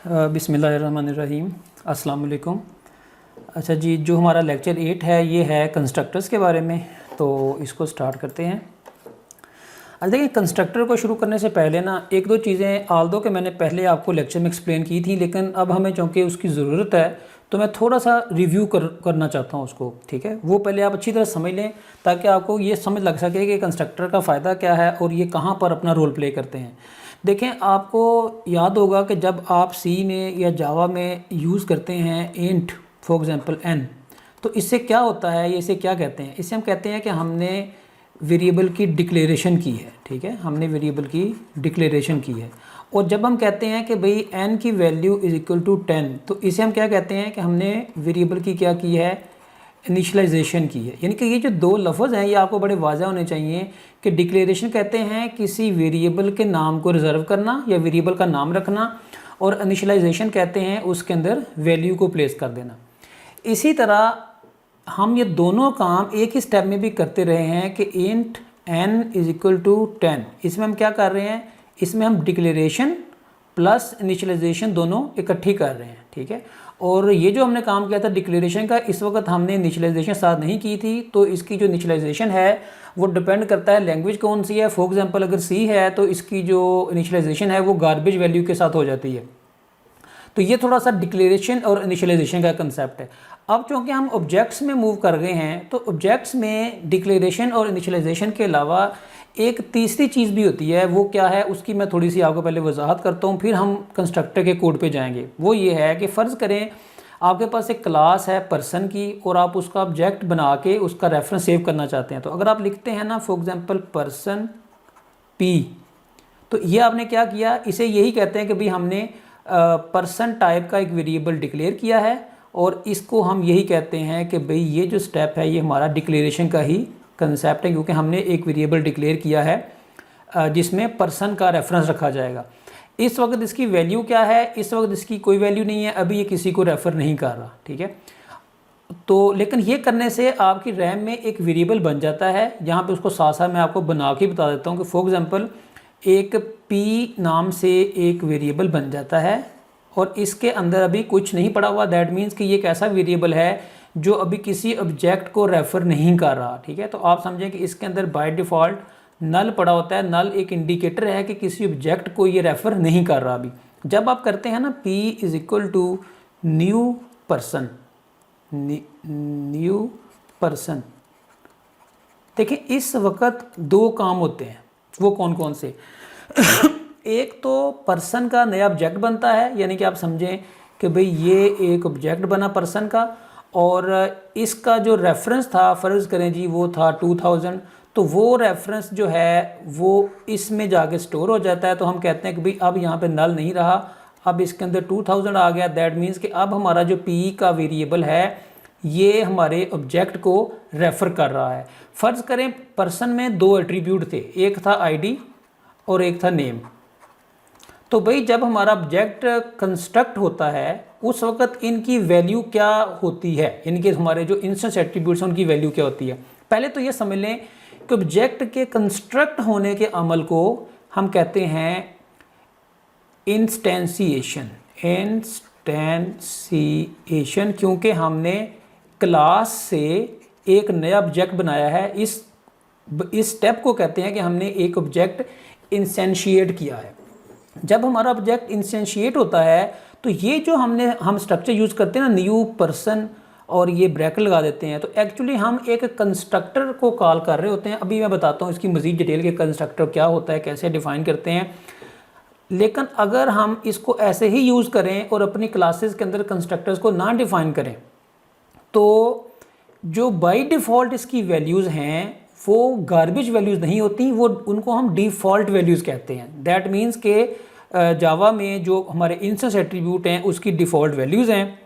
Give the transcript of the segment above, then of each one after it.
बिस्मिल्लाहिर्रहमानिर्रहीम, अस्सलाम वालेकुम। अच्छा जी, जो हमारा लेक्चर 8 है ये है कंस्ट्रक्टर्स के बारे में, तो इसको स्टार्ट करते हैं। अच्छा देखिए, कंस्ट्रक्टर को शुरू करने से पहले ना एक दो चीज़ें आल्दो के मैंने पहले आपको लेक्चर में एक्सप्लेन की थी, लेकिन अब हमें चूँकि उसकी ज़रूरत है तो मैं थोड़ा सा रिव्यू करना चाहता हूँ उसको। ठीक है, वो पहले आप अच्छी तरह समझ लें ताकि आपको ये समझ लग सके कि कंस्ट्रक्टर का फ़ायदा क्या है और ये कहाँ पर अपना रोल प्ले करते हैं। देखें, आपको याद होगा कि जब आप सी में या जावा में यूज़ करते हैं इंट फॉर एग्जांपल एन, तो इससे क्या होता है, ये इसे क्या कहते हैं, इससे हम कहते हैं कि हमने वेरिएबल की डिक्लेरेशन की है। ठीक है, हमने वेरिएबल की डिक्लेरेशन की है। और जब हम कहते हैं कि भाई n की वैल्यू इज़ इक्वल टू 10, तो इसे हम क्या कहते हैं कि हमने वेरिएबल की क्या की है, इनिशलाइजेशन की है। यानी कि ये जो दो लफ्ज़ हैं ये आपको बड़े वाज़ेह होने चाहिए कि डिक्लेरेशन कहते हैं किसी वेरिएबल के नाम को रिज़र्व करना या वेरिएबल का नाम रखना, और इनिशलाइजेशन कहते हैं उसके अंदर वैल्यू को प्लेस कर देना। इसी तरह हम ये दोनों काम एक ही स्टेप में भी करते रहे हैं कि int n is equal to 10, इसमें हम क्या कर रहे हैं, इसमें हम डिक्लेरेशन प्लस इनिशियलाइजेशन दोनों इकट्ठी कर रहे हैं। ठीक है, और ये जो हमने काम किया था डिक्लेरेशन का, इस वक्त हमने इनिशियलाइजेशन साथ नहीं की थी, तो इसकी जो इनिशियलाइजेशन है वो डिपेंड करता है लैंग्वेज कौन सी है। फॉर एग्जांपल अगर सी है तो इसकी जो इनिशियलाइजेशन है वो गार्बेज वैल्यू के साथ हो जाती है। तो ये थोड़ा सा डिक्लेरेशन और इनिशियलाइजेशन का कंसेप्ट है। अब चूँकि हम ऑब्जेक्ट्स में मूव कर गए हैं तो ऑब्जेक्ट्स में डिक्लेरेशन और इनिशियलाइजेशन के अलावा एक तीसरी चीज़ भी होती है। वो क्या है, उसकी मैं थोड़ी सी आपको पहले वजाहत करता हूँ, फिर हम कंस्ट्रक्टर के कोड पे जाएंगे। वो ये है कि फ़र्ज़ करें आपके पास एक क्लास है पर्सन की और आप उसका ऑब्जेक्ट बना के उसका रेफरेंस सेव करना चाहते हैं। तो अगर आप लिखते हैं ना फॉर एग्जांपल पर्सन पी, तो ये आपने क्या किया, इसे यही कहते हैं कि भाई हमने पर्सन टाइप का एक वेरिएबल डिक्लेयर किया है, और इसको हम यही कहते हैं कि भाई ये जो स्टेप है ये हमारा डिक्लेरेशन का ही कंसेप्ट है, क्योंकि हमने एक वेरिएबल डिक्लेयर किया है जिसमें पर्सन का रेफरेंस रखा जाएगा। इस वक्त इसकी वैल्यू क्या है, इस वक्त इसकी कोई वैल्यू नहीं है, अभी ये किसी को रेफ़र नहीं कर रहा। ठीक है, तो लेकिन ये करने से आपकी रैम में एक वेरिएबल बन जाता है। यहाँ पे उसको साथ साथ मैं आपको बना के बता देता हूँ कि फॉर एग्जांपल एक पी नाम से एक वेरिएबल बन जाता है और इसके अंदर अभी कुछ नहीं पड़ा हुआ। दैट मीन्स कि ये एक ऐसा वेरिएबल है जो अभी किसी ऑब्जेक्ट को रेफ़र नहीं कर रहा। ठीक है, तो आप समझें कि इसके अंदर बाय डिफ़ॉल्ट नल पड़ा होता है। नल एक इंडिकेटर है कि किसी ऑब्जेक्ट को ये रेफ़र नहीं कर रहा अभी। जब आप करते हैं ना p is equal to new person, new person, देखिए इस वक्त दो काम होते हैं। वो कौन कौन से एक तो पर्सन का नया ऑब्जेक्ट बनता है, यानी कि आप समझें कि भाई ये एक ऑब्जेक्ट बना पर्सन का, और इसका जो रेफरेंस था फ़र्ज़ करें जी वो था 2000, तो वो रेफरेंस जो है वो इसमें जाके स्टोर हो जाता है। तो हम कहते हैं कि भाई अब यहाँ पे नल नहीं रहा, अब इसके अंदर 2000 आ गया। दैट मीन्स कि अब हमारा जो पी का वेरिएबल है ये हमारे ऑब्जेक्ट को रेफ़र कर रहा है। फ़र्ज़ करें पर्सन में दो एट्रीब्यूट थे, एक था आईडी और एक था नेम। तो भाई जब हमारा ऑब्जेक्ट कंस्ट्रक्ट होता है उस वक्त इनकी वैल्यू क्या होती है, इनके हमारे जो इंस्टेंस एट्रीब्यूट्स हैं उनकी वैल्यू क्या होती है। पहले तो ये समझ लें कि ऑब्जेक्ट के कंस्ट्रक्ट होने के अमल को हम कहते हैं इंस्टेंसिएशन। इंस्टेंसिएशन क्योंकि हमने क्लास से एक नया ऑब्जेक्ट बनाया है। इस स्टेप को कहते हैं कि हमने एक ऑब्जेक्ट इंस्टेंशिएट किया है। जब हमारा ऑब्जेक्ट इंस्टेंशिएट होता है तो ये जो हम स्ट्रक्चर यूज़ करते हैं ना, न्यू पर्सन और ये ब्रैकेट लगा देते हैं, तो एक्चुअली हम एक कंस्ट्रक्टर को कॉल कर रहे होते हैं। अभी मैं बताता हूँ इसकी मज़ीद डिटेल के कंस्ट्रक्टर क्या होता है, कैसे डिफ़ाइन करते हैं। लेकिन अगर हम इसको ऐसे ही यूज़ करें और अपनी क्लासेस के अंदर कंस्ट्रक्टर्स को ना डिफ़ाइन करें तो जो बाय डिफ़ॉल्ट इसकी वैल्यूज़ हैं वो गार्बेज वैल्यूज़ नहीं होती, वो उनको हम डिफ़ॉल्ट वैल्यूज़ कहते हैं। दैट मीन्स के जावा में जो हमारे इंस्टेंस एट्रीब्यूट हैं उसकी डिफ़ॉल्ट वैल्यूज़ हैं।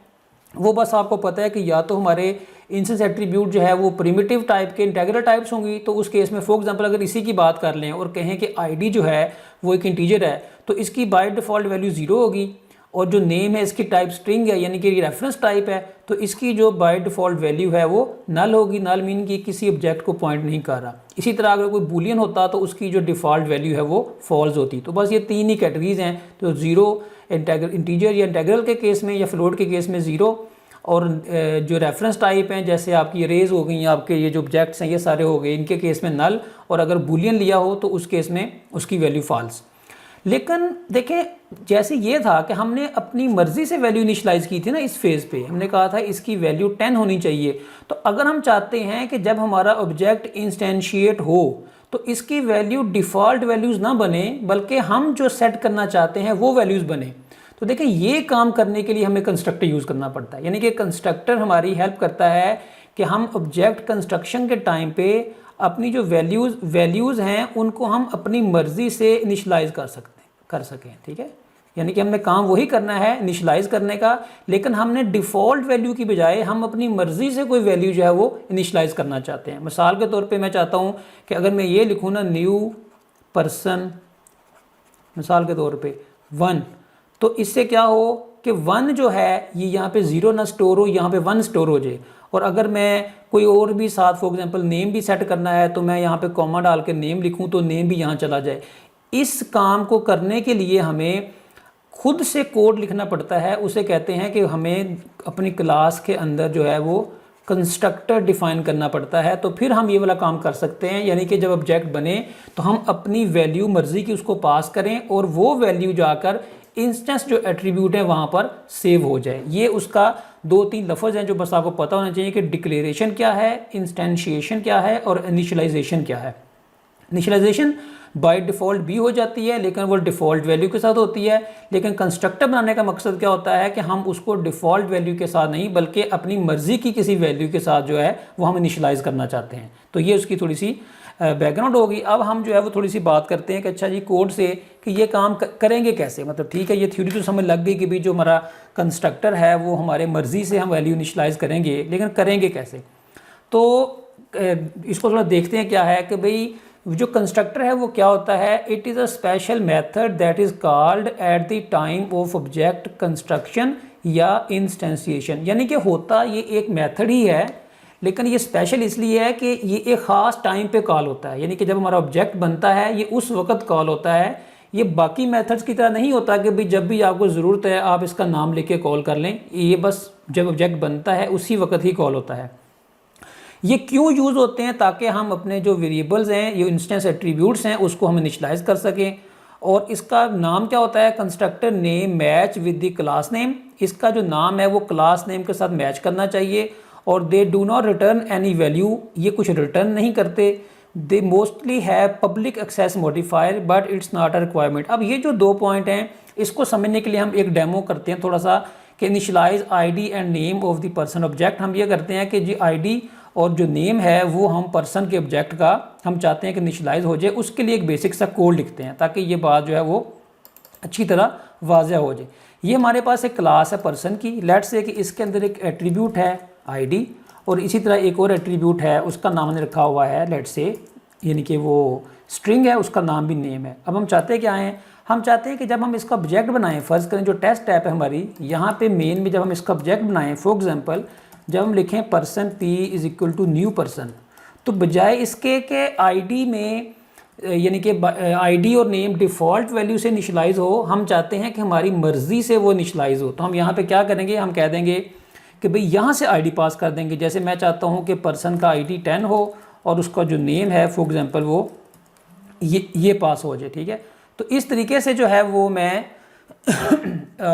वो बस आपको पता है कि या तो हमारे इंस्टेंस एट्रीब्यूट जो है वो प्रिमिटिव टाइप के इंटीजर टाइप्स होंगी, तो उस केस में फॉर एग्जांपल अगर इसी की बात कर लें और कहें कि आईडी जो है वो एक इंटीजर है तो इसकी बाय डिफ़ॉल्ट वैल्यू 0 होगी। और जो नेम है इसकी टाइप स्ट्रिंग है यानी कि रेफरेंस टाइप है, तो इसकी जो बाय डिफ़ॉल्ट वैल्यू है वो नल होगी। नल मीन कि किसी ऑब्जेक्ट को पॉइंट नहीं कर रहा। इसी तरह अगर कोई बूलियन होता तो उसकी जो डिफ़ॉल्ट वैल्यू है वो फॉल्स होती। तो बस ये 3 ही कैटेगरीज हैं। तो ज़ीरो इंटीजर या इंटेग्रल के केस में या फ्लोट के केस में ज़ीरो, और जो रेफरेंस टाइप हैं जैसे आपकी अरेज हो गई, आपके ये जो ऑब्जेक्ट्स हैं ये सारे हो गए, इनके केस में नल, और अगर बूलियन लिया हो तो उस केस में उसकी वैल्यू फॉल्स। लेकिन देखें जैसे ये था कि हमने अपनी मर्ज़ी से वैल्यू इनिशलाइज़ की थी ना, इस फेज़ पे हमने कहा था इसकी वैल्यू 10 होनी चाहिए। तो अगर हम चाहते हैं कि जब हमारा ऑब्जेक्ट इंस्टेंशिएट हो तो इसकी वैल्यू डिफ़ॉल्ट वैल्यूज़ ना बने बल्कि हम जो सेट करना चाहते हैं वो वैल्यूज़ बने, तो देखें ये काम करने के लिए हमें कंस्ट्रक्टर यूज़ करना पड़ता है। यानी कि कंस्ट्रक्टर हमारी हेल्प करता है कि हम ऑब्जेक्ट कंस्ट्रक्शन के टाइम पे अपनी जो वैल्यूज़ हैं उनको हम अपनी मर्ज़ी से इनिशलाइज़ कर सकें। ठीक है, यानी कि हमने काम वही करना है इनिशलाइज़ करने का, लेकिन हमने डिफ़ॉल्ट वैल्यू की बजाय हम अपनी मर्ज़ी से कोई वैल्यू जो है वो इनिशलाइज़ करना चाहते हैं। मिसाल के तौर पे मैं चाहता हूँ कि अगर मैं ये लिखूँ ना न्यू पर्सन, मिसाल के तौर पे 1, तो इससे क्या हो कि 1 जो है ये यहाँ पे 0 ना स्टोर हो, यहाँ पे 1 स्टोर हो जाए। और अगर मैं कोई और भी साथ फॉर एग्जांपल नेम भी सेट करना है तो मैं यहाँ पे कॉमा डाल के नेम लिखूँ तो नेम भी यहाँ चला जाए। इस काम को करने के लिए हमें खुद से कोड लिखना पड़ता है। उसे कहते हैं कि हमें अपनी क्लास के अंदर जो है वो कंस्ट्रक्टर डिफाइन करना पड़ता है, तो फिर हम ये वाला काम कर सकते हैं। यानी कि जब ऑब्जेक्ट बने तो हम अपनी वैल्यू मर्ज़ी की उसको पास करें और वो वैल्यू जाकर इंस्टेंस जो एट्रीब्यूट है वहाँ पर सेव हो जाए। ये उसका 2-3 लफ्ज़ हैं जो बस आपको पता होना चाहिए कि डिक्लेरेशन क्या है, इंस्टेंशिएशन क्या है और इनिशियलाइजेशन क्या है। इनिशियलाइजेशन बाय डिफ़ॉल्ट भी हो जाती है लेकिन वो डिफ़ॉल्ट वैल्यू के साथ होती है, लेकिन कंस्ट्रक्टर बनाने का मकसद क्या होता है कि हम उसको डिफ़ॉल्ट वैल्यू के साथ नहीं बल्कि अपनी मर्ज़ी की किसी वैल्यू के साथ जो है वो हम इनिशियलाइज़ करना चाहते हैं। तो ये उसकी थोड़ी सी बैकग्राउंड होगी। अब हम जो है वो थोड़ी सी बात करते हैं कि अच्छा जी कोड से कि ये काम करेंगे कैसे। मतलब ठीक है ये थ्योरी तो समझ लग गई कि भाई जो हमारा कंस्ट्रक्टर है वो हमारे मर्ज़ी से हम वैल्यू इनिशियलाइज़ करेंगे, लेकिन करेंगे कैसे। तो इसको थोड़ा देखते हैं क्या है कि भाई जो कंस्ट्रक्टर है वो क्या होता है। It is a special method that is called eight the time of object construction या इंस्टेंशिएशन। यानी कि होता ये एक मेथड ही है लेकिन ये स्पेशल इसलिए है कि ये एक ख़ास टाइम पे कॉल होता है। यानी कि जब हमारा ऑब्जेक्ट बनता है ये उस वक्त कॉल होता है। ये बाकी मेथड्स की तरह नहीं होता कि भाई जब भी आपको ज़रूरत है आप इसका नाम लेके कॉल कर लें। ये बस जब ऑब्जेक्ट बनता है उसी वक्त ही कॉल होता है। ये क्यों यूज़ होते हैं, ताकि हम अपने जो वेरिएबल्स हैं ये इंस्टेंस एट्रीब्यूट्स हैं उसको हम इनिशियलाइज़ कर सकें। और इसका नाम क्या होता है, constructor name match with the class name. इसका जो नाम है वो क्लास नेम के साथ मैच करना चाहिए। और they do not return any value, ये कुछ रिटर्न नहीं करते। They mostly have public access modifier but it's not a requirement. अब ये जो 2 पॉइंट हैं इसको समझने के लिए हम एक डेमो करते हैं थोड़ा सा कि initialize ID and name of the person object. हम ये करते हैं कि जी आईडी और जो नेम है वो हम पर्सन के ऑब्जेक्ट का हम चाहते हैं कि इनिशियलाइज हो जाए। उसके लिए एक बेसिक सा कोड लिखते हैं ताकि ये बात जो है वो अच्छी तरह वाज़ह हो जाए। ये हमारे पास एक क्लास है पर्सन की। लेट्स से कि इसके अंदर एक एट्रीब्यूट है आईडी और इसी तरह एक और एट्रीब्यूट है उसका नाम हमने रखा हुआ है लेट्स से, यानी कि वो स्ट्रिंग है उसका नाम भी नेम है। अब हम चाहते हैं क्या हैं, हम चाहते हैं कि जब हम इसका ऑब्जेक्ट बनाएं, फ़र्ज़ करें जो टेस्ट टैप है हमारी यहाँ पे मेन में जब हम इसका ऑब्जेक्ट बनाएं, फॉर एग्जांपल जब हम लिखें person p is equal to new person, तो बजाय इसके कि आईडी में यानी कि आईडी और नेम डिफ़ॉल्ट वैल्यू से इनिशियलाइज़ हो, हम चाहते हैं कि हमारी मर्ज़ी से वो इनिशियलाइज़ हो। तो हम यहाँ पे क्या करेंगे, हम कह देंगे कि भाई यहाँ से आईडी पास कर देंगे। जैसे मैं चाहता हूँ कि पर्सन का आईडी 10 हो और उसका जो नेम है फॉर एग्जांपल वो ये पास हो जाए। ठीक है, तो इस तरीके से जो है वो मैं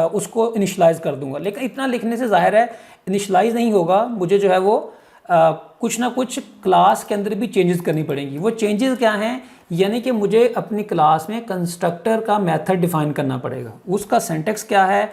उसको इनिशियलाइज़ कर दूंगा। लेकिन इतना लिखने से ज़ाहिर है इनिशियलाइज़ नहीं होगा, मुझे जो है वो कुछ ना कुछ क्लास के अंदर भी चेंजेस करनी पड़ेंगी। वो चेंजेस क्या हैं, यानी कि मुझे अपनी क्लास में कंस्ट्रक्टर का मेथड डिफ़ाइन करना पड़ेगा। उसका सिंटैक्स क्या है,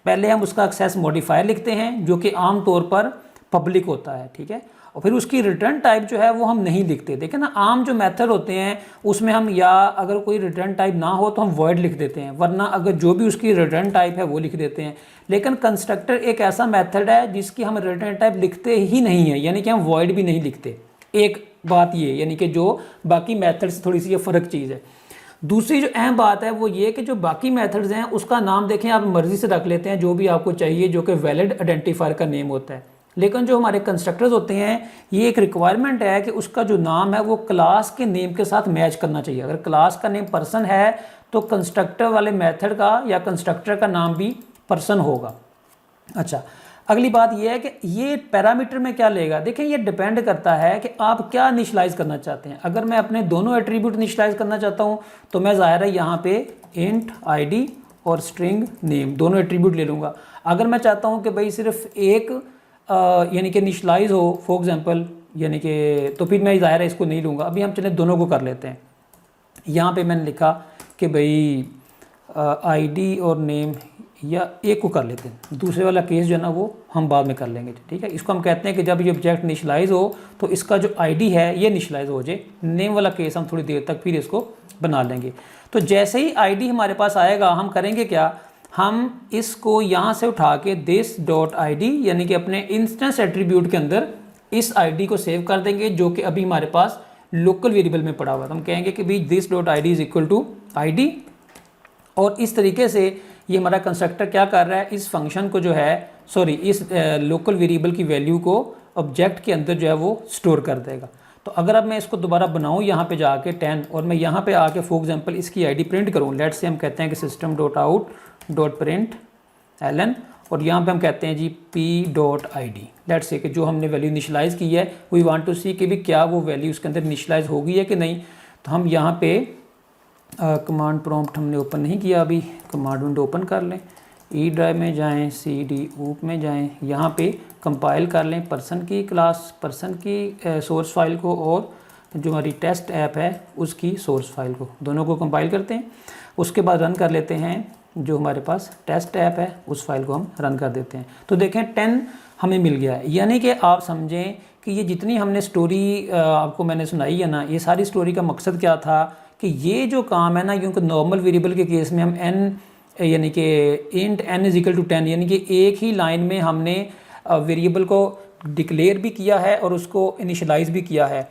पहले हम उसका एक्सेस मॉडिफायर लिखते हैं जो कि आम तौर पर पब्लिक होता है। ठीक है, और फिर उसकी रिटर्न टाइप जो है वो हम नहीं लिखते। देखें ना, आम जो मेथड होते हैं उसमें हम या अगर कोई रिटर्न टाइप ना हो तो हम वॉइड लिख देते हैं, वरना अगर जो भी उसकी रिटर्न टाइप है वो लिख देते हैं। लेकिन कंस्ट्रक्टर एक ऐसा मेथड है जिसकी हम रिटर्न टाइप लिखते ही नहीं है, यानी कि हम वॉइड भी नहीं लिखते। एक बात ये, यानी कि जो बाकी मेथड से थोड़ी सी ये फ़र्क चीज़ है। दूसरी जो अहम बात है वो ये कि जो बाकी मेथड्स हैं उसका नाम देखें आप मर्ज़ी से रख लेते हैं जो भी आपको चाहिए, जो कि वैलिड आइडेंटिफायर का नेम होता है। लेकिन जो हमारे कंस्ट्रक्टर्स होते हैं ये एक रिक्वायरमेंट है कि उसका जो नाम है वो क्लास के नेम के साथ मैच करना चाहिए। अगर क्लास का नेम पर्सन है तो कंस्ट्रक्टर वाले मेथड का या कंस्ट्रक्टर का नाम भी पर्सन होगा। अच्छा, अगली बात यह है कि ये पैरामीटर में क्या लेगा। देखिए ये डिपेंड करता है कि आप क्या इनिशियलाइज करना चाहते हैं। अगर मैं अपने दोनों एट्रीब्यूट इनिशियलाइज करना चाहता हूँ तो मैं ज़ाहिर है यहाँ पे इंट आईडी और स्ट्रिंग नेम दोनों एट्रीब्यूट ले लूँगा। अगर मैं चाहता हूँ कि भाई सिर्फ एक यानी कि इनिशियलाइज हो फॉर एग्जांपल यानी कि, तो फिर मैं ज़ाहिर है इसको नहीं लूँगा। अभी हम चले दोनों को कर लेते हैं। यहाँ पे मैंने लिखा कि भाई आईडी और नेम या एक को कर लेते हैं, दूसरे वाला केस जो है ना वो हम बाद में कर लेंगे, ठीक है। इसको हम कहते हैं कि जब ये ऑब्जेक्ट इनिशियलाइज हो तो इसका जो आईडी है ये इनिशियलाइज हो जाए। नेम वाला केस हम थोड़ी देर तक फिर इसको बना लेंगे। तो जैसे ही आईडी हमारे पास आएगा हम करेंगे क्या, हम इसको यहाँ से उठा के दिस डॉट आईडी यानी कि अपने इंस्टेंस एट्रीब्यूट के अंदर इस आईडी को सेव कर देंगे जो कि अभी हमारे पास लोकल वेरिएबल में पड़ा हुआ है। तो हम कहेंगे कि भाई this dot ID is equal to ID, और इस तरीके से ये हमारा कंस्ट्रक्टर क्या कर रहा है, इस फंक्शन को जो है इस लोकल वेरिएबल की वैल्यू को ऑब्जेक्ट के अंदर जो है वो स्टोर कर देगा। तो अगर अब मैं इसको दोबारा बनाऊँ यहाँ पे जाके 10 और मैं यहाँ पे आके फॉर एग्जांपल इसकी आईडी प्रिंट करूँ, लेट से हम कहते हैं कि system dot out dot print ln और यहाँ पे हम कहते हैं G P dot I D. Let's say कि जो हमने वैल्यू इनिशियलाइज़ की है वी वांट टू सी कि भी क्या वो वैल्यू उसके अंदर इनिशियलाइज़ हो गई है कि नहीं। तो हम यहाँ पे कमांड प्रॉम्प्ट हमने ओपन नहीं किया, अभी कमांड विंडो ओपन कर लें, ई ड्राइव में जाएं, सी डी ऊप में जाएं, यहाँ पे कंपाइल कर लें पर्सन की क्लास, पर्सन की सोर्स फाइल को और जो हमारी टेस्ट ऐप है उसकी सोर्स फाइल को, दोनों को कंपाइल करते हैं। उसके बाद रन कर लेते हैं, जो हमारे पास टेस्ट ऐप है उस फाइल को हम रन कर देते हैं। तो देखें 10 हमें मिल गया है। यानी कि आप समझें कि ये जितनी हमने स्टोरी आपको मैंने सुनाई है ना, ये सारी स्टोरी का मकसद क्या था कि ये जो काम है ना, क्योंकि नॉर्मल वेरिएबल के केस में हम n यानी कि int n is equal to 10 यानी कि एक ही लाइन में हमने वेरिएबल को डिक्लेयर भी किया है और उसको इनिशियलाइज़ भी किया है।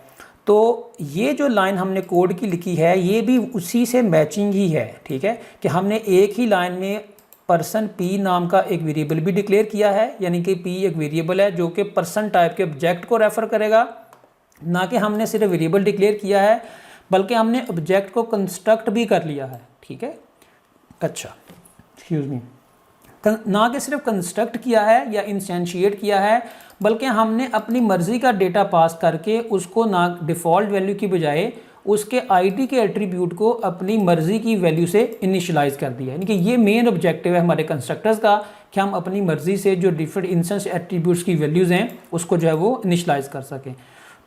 तो ये जो लाइन हमने कोड की लिखी है ये भी उसी से मैचिंग ही है, ठीक है, कि हमने एक ही लाइन में पर्सन p नाम का एक वेरिएबल भी डिक्लेयर किया है, यानी कि p एक वेरिएबल है जो कि पर्सन टाइप के ऑब्जेक्ट को रेफ़र करेगा, ना कि हमने सिर्फ वेरिएबल डिक्लेयर किया है बल्कि हमने ऑब्जेक्ट को कंस्ट्रक्ट भी कर लिया है, ठीक है। अच्छा, एक्सक्यूज़ मी, ना कि सिर्फ कंस्ट्रक्ट किया है या इंस्टेंशिएट किया है बल्कि हमने अपनी मर्ज़ी का डेटा पास करके उसको ना डिफ़ॉल्ट वैल्यू की बजाय उसके आईडी के एट्रीब्यूट को अपनी मर्ज़ी की वैल्यू से इनिशियलाइज़ कर दिया। यानी कि ये मेन ऑब्जेक्टिव है हमारे कंस्ट्रक्टर्स का कि हम अपनी मर्ज़ी से जो डिफरेंट इंस्टेंस एट्रीब्यूट्स की वैल्यूज़ हैं उसको जो है वो इनिशियलाइज़ कर सकें।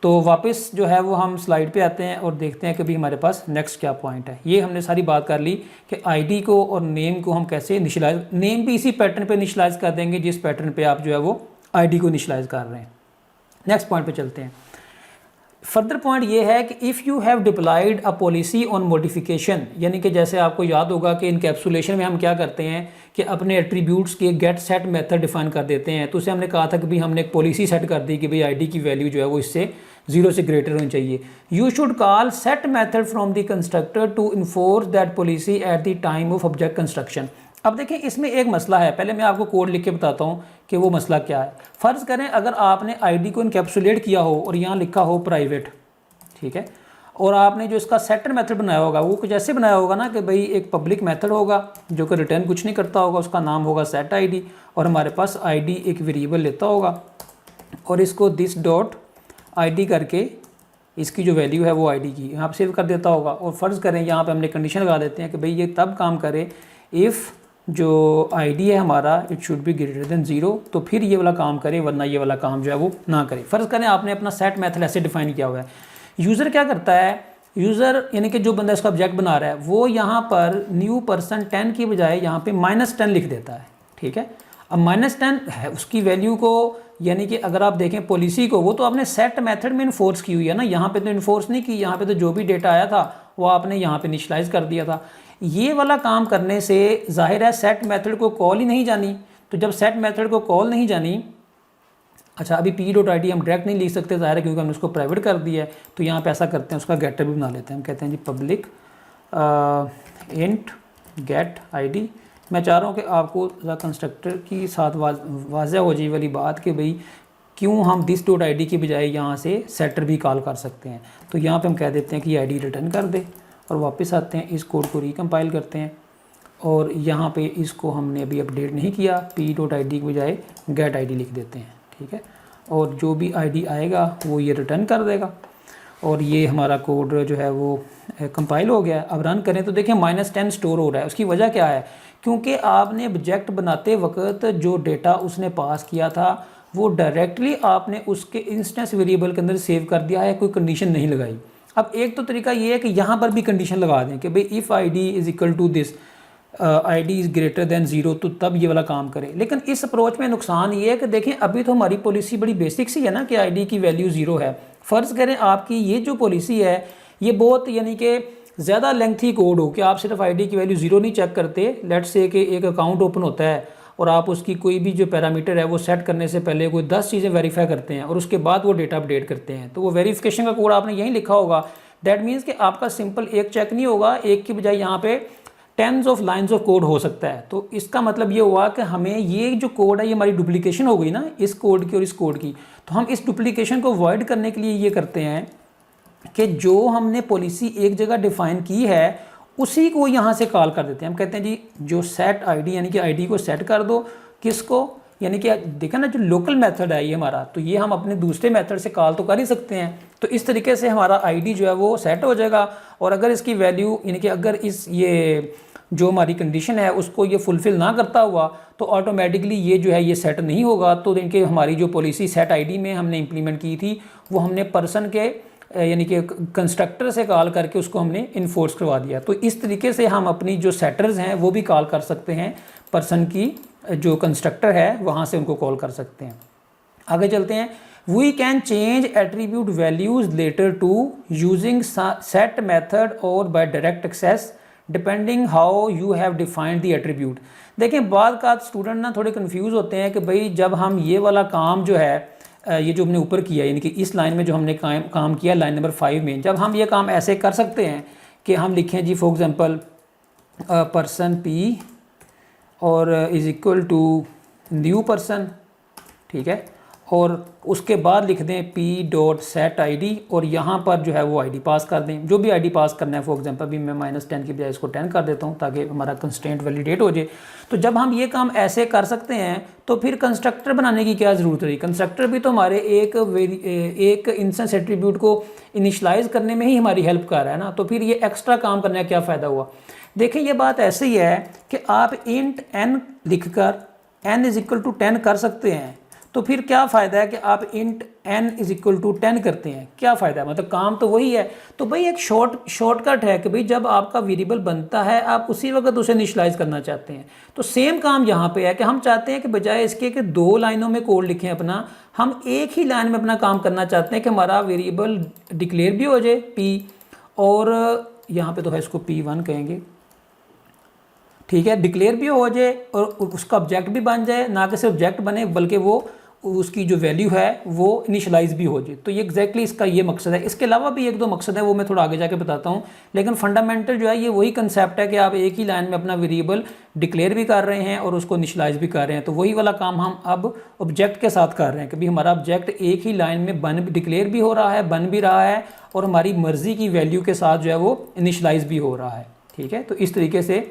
तो वापस जो है वो हम स्लाइड पे आते हैं और देखते हैं कि भी हमारे पास नेक्स्ट क्या पॉइंट है। ये हमने सारी बात कर ली कि आईडी को और नेम को हम कैसे इनिशियलाइज, नेम भी इसी पैटर्न पे इनिशियलाइज कर देंगे जिस पैटर्न पे आप जो है वो आईडी को इनिशियलाइज कर रहे हैं। नेक्स्ट पॉइंट पे चलते हैं। फर्दर पॉइंट ये है कि if you have deployed a policy on modification, यानी कि जैसे आपको याद होगा कि इनकैप्सुलेशन में हम क्या करते हैं कि अपने एट्रीब्यूट्स के गेट सेट मेथड डिफाइन कर देते हैं। तो उसे हमने कहा था कि भाई हमने एक पॉलिसी सेट कर दी कि भाई आईडी की वैल्यू जो है वो इससे 0 से ग्रेटर होनी चाहिए। You should call set method from the constructor to enforce that policy at the time of object construction. अब देखिए इसमें एक मसला है, पहले मैं आपको कोड लिख के बताता हूँ कि वो मसला क्या है। फ़र्ज़ करें अगर आपने आईडी को इनकैप्सुलेट किया हो और यहाँ लिखा हो प्राइवेट, ठीक है, और आपने जो इसका सेटर मेथड बनाया होगा वो कुछ ऐसे बनाया होगा ना कि भाई एक पब्लिक मेथड होगा जो कि रिटर्न कुछ नहीं करता होगा, उसका नाम होगा सेट आईडी और हमारे पास आईडी एक वेरिएबल लेता होगा और इसको दिस डॉट आईडी करके इसकी जो वैल्यू है वो आईडी की यहाँ पर सेव कर देता होगा। और फ़र्ज़ करें यहाँ पे हमने कंडीशन लगा देते हैं कि भाई ये तब काम करे इफ़ जो आईडी है हमारा it should be greater than 0, तो फिर ये वाला काम करे वरना ये वाला काम जो है वो ना करे। फ़र्ज़ करें आपने अपना सेट मेथड ऐसे डिफाइन किया हुआ है। यूज़र क्या करता है, यूज़र यानी कि जो बंदा इसका ऑब्जेक्ट बना रहा है वो यहाँ पर न्यू पर्सन 10 की बजाय यहाँ पे -10 लिख देता है, ठीक है। अब -10 है उसकी वैल्यू को, यानी कि अगर आप देखें पॉलिसी को वो तो आपने सेट मेथड में इन्फोर्स की हुई है ना, यहाँ पे तो इन्फोर्स नहीं की, यहाँ पे तो जो भी डेटा आया था वो आपने यहाँ पे इनिशियलाइज़ कर दिया था। ये वाला काम करने से जाहिर है सेट मेथड को कॉल ही नहीं जानी। तो जब सेट मेथड को कॉल नहीं जानी, अच्छा अभी पी डॉट आई डी हम डायरेक्ट नहीं लिख सकते ज़ाहिर है क्योंकि हमने उसको प्राइवेट कर दिया है। तो यहाँ पे ऐसा करते हैं उसका गेटर भी बना लेते हैं, हम कहते हैं जी पब्लिक इंट गेट आईडी। मैं चाह रहा हूँ कि आपको कंस्ट्रक्टर की साथ वाज़ह हो जाए वाली बात कि भाई क्यों हम दिस डॉट आई डी की बजाय यहाँ से सेटर भी कॉल कर सकते हैं। तो यहाँ पे हम कह देते हैं कि आईडी रिटर्न कर दे और वापस आते हैं, इस कोड को रिकम्पाइल करते हैं और यहाँ पे इसको हमने अभी अपडेट नहीं किया, पी डॉट आई डी की बजाय गेट आई डी लिख देते हैं, ठीक है। और जो भी आईडी आएगा वो ये रिटर्न कर देगा और ये हमारा कोड जो है वो कंपाइल हो गया। अब रन करें तो देखें -10 स्टोर हो रहा है। उसकी वजह क्या है? क्योंकि आपने ऑब्जेक्ट बनाते वक्त जो डेटा उसने पास किया था वो डायरेक्टली आपने उसके इंस्टेंस वेरिएबल के अंदर सेव कर दिया है, कोई कंडीशन नहीं लगाई। अब एक तो तरीका ये है कि यहाँ पर भी कंडीशन लगा दें कि भाई if I D is equal to this, I D is greater than 0, तो तब ये वाला काम करें। लेकिन इस अप्रोच में नुकसान ये है कि देखें अभी तो हमारी पॉलिसी बड़ी बेसिक सी है ना कि आई डी की वैल्यू 0 है। फ़र्ज़ करें आपकी ये जो पॉलिसी है ये बहुत यानी कि ज़्यादा लेंथी कोड हो कि आप सिर्फ आईडी की वैल्यू 0 नहीं चेक करते। लेट्स से कि एक अकाउंट ओपन होता है और आप उसकी कोई भी जो पैरामीटर है वो सेट करने से पहले कोई 10 चीज़ें वेरीफाई करते हैं और उसके बाद वो डेटा अपडेट करते हैं, तो वो वेरिफिकेशन का कोड आपने यहीं लिखा होगा। दैट मीन्स कि आपका सिंपल एक चेक नहीं होगा, एक की बजाय यहाँ पे tens of lines of code हो सकता है। तो इसका मतलब ये हुआ कि हमें ये जो कोड है ये हमारी डुप्लीकेशन हो गई ना इस कोड की और इस कोड की। तो हम इस डुप्लीकेशन को अवॉइड करने के लिए ये करते हैं कि जो हमने पॉलिसी एक जगह डिफाइन की है उसी को यहाँ से कॉल कर देते हैं। हम कहते हैं जी जो सेट आईडी यानी कि आईडी को सेट कर दो, किसको, यानी कि देखा ना जो लोकल मेथड है ये हमारा, तो ये हम अपने दूसरे मेथड से कॉल तो कर ही सकते हैं। तो इस तरीके से हमारा आईडी जो है वो सेट हो जाएगा और अगर इसकी वैल्यू यानी कि अगर इस ये जो हमारी कंडीशन है उसको ये फुलफ़िल ना करता हुआ तो ऑटोमेटिकली ये जो है ये सेट नहीं होगा। तो इनके हमारी जो पॉलिसी सेट आईडी में हमने इम्प्लीमेंट की थी वो हमने पर्सन के यानी कि कंस्ट्रक्टर से कॉल करके उसको हमने इन्फोर्स करवा दिया। तो इस तरीके से हम अपनी जो सेटर्स हैं वो भी कॉल कर सकते हैं, पर्सन की जो कंस्ट्रक्टर है वहाँ से उनको कॉल कर सकते हैं। आगे चलते हैं। We can change attribute values later too using set method और by direct access depending how you have defined the attribute. देखें बाद का स्टूडेंट ना थोड़े कंफ्यूज होते हैं कि भाई जब हम ये वाला काम जो है ये जो हमने ऊपर किया यानी कि इस लाइन में जो हमने काम किया लाइन नंबर 5 में, जब हम ये काम ऐसे कर सकते हैं कि हम लिखें G for example person P और is equal to new person, ठीक है, और उसके बाद लिख दें P dot set I D और यहाँ पर जो है वो आईडी पास कर दें, जो भी आईडी पास करना है। फॉर एग्जांपल भी मैं -10 की बजाय इसको 10 कर देता हूँ ताकि हमारा कंस्ट्रेंट वैलिडेट हो जाए। तो जब हम ये काम ऐसे कर सकते हैं तो फिर कंस्ट्रक्टर बनाने की क्या ज़रूरत रही? कंस्ट्रक्टर भी तो हमारे एक इंस्टेंस एट्रीब्यूट को इनिशलाइज करने में ही हमारी हेल्प कर रहा है ना, तो फिर ये एक्स्ट्रा काम करने का क्या फ़ायदा हुआ? देखें ये बात ऐसे ही है कि आप इंट n लिख कर n इज़ इक्वल टू 10 कर सकते हैं, तो फिर क्या फ़ायदा है कि आप int n is equal to 10 करते हैं? क्या फ़ायदा है? मतलब काम तो वही है। तो भाई एक शॉर्टकट है कि भाई जब आपका वेरिएबल बनता है आप उसी वक्त उसे इनिशियलाइज करना चाहते हैं। तो सेम काम यहाँ पे है कि हम चाहते हैं कि बजाय इसके कि 2 लाइनों में कोड लिखें अपना, हम एक ही लाइन में अपना काम करना चाहते हैं कि हमारा वेरिएबल डिक्लेयर भी हो जाए p, और यहाँ पर तो है इसको p1 कहेंगे, ठीक है, डिक्लेयर भी हो जाए और उसका ऑब्जेक्ट भी बन जाए, ना कि सिर्फ ऑब्जेक्ट बने बल्कि वो उसकी जो वैल्यू है वो इनिशियलाइज भी हो जाए। तो ये एग्जैक्टली इसका ये मकसद है। इसके अलावा भी 1-2 मकसद है वो मैं थोड़ा आगे जाके बताता हूँ, लेकिन फंडामेंटल जो है ये वही कंसेप्ट है कि आप एक ही लाइन में अपना वेरिएबल डिक्लेयर भी कर रहे हैं और उसको इनिशियलाइज भी कर रहे हैं। तो वही वाला काम हम अब ऑब्जेक्ट के साथ कर रहे हैं कि भाई हमारा ऑब्जेक्ट एक ही लाइन में डिक्लेयर भी हो रहा है, बन भी रहा है और हमारी मर्ज़ी की वैल्यू के साथ जो है वो इनिशियलाइज भी हो रहा है, ठीक है। तो इस तरीके से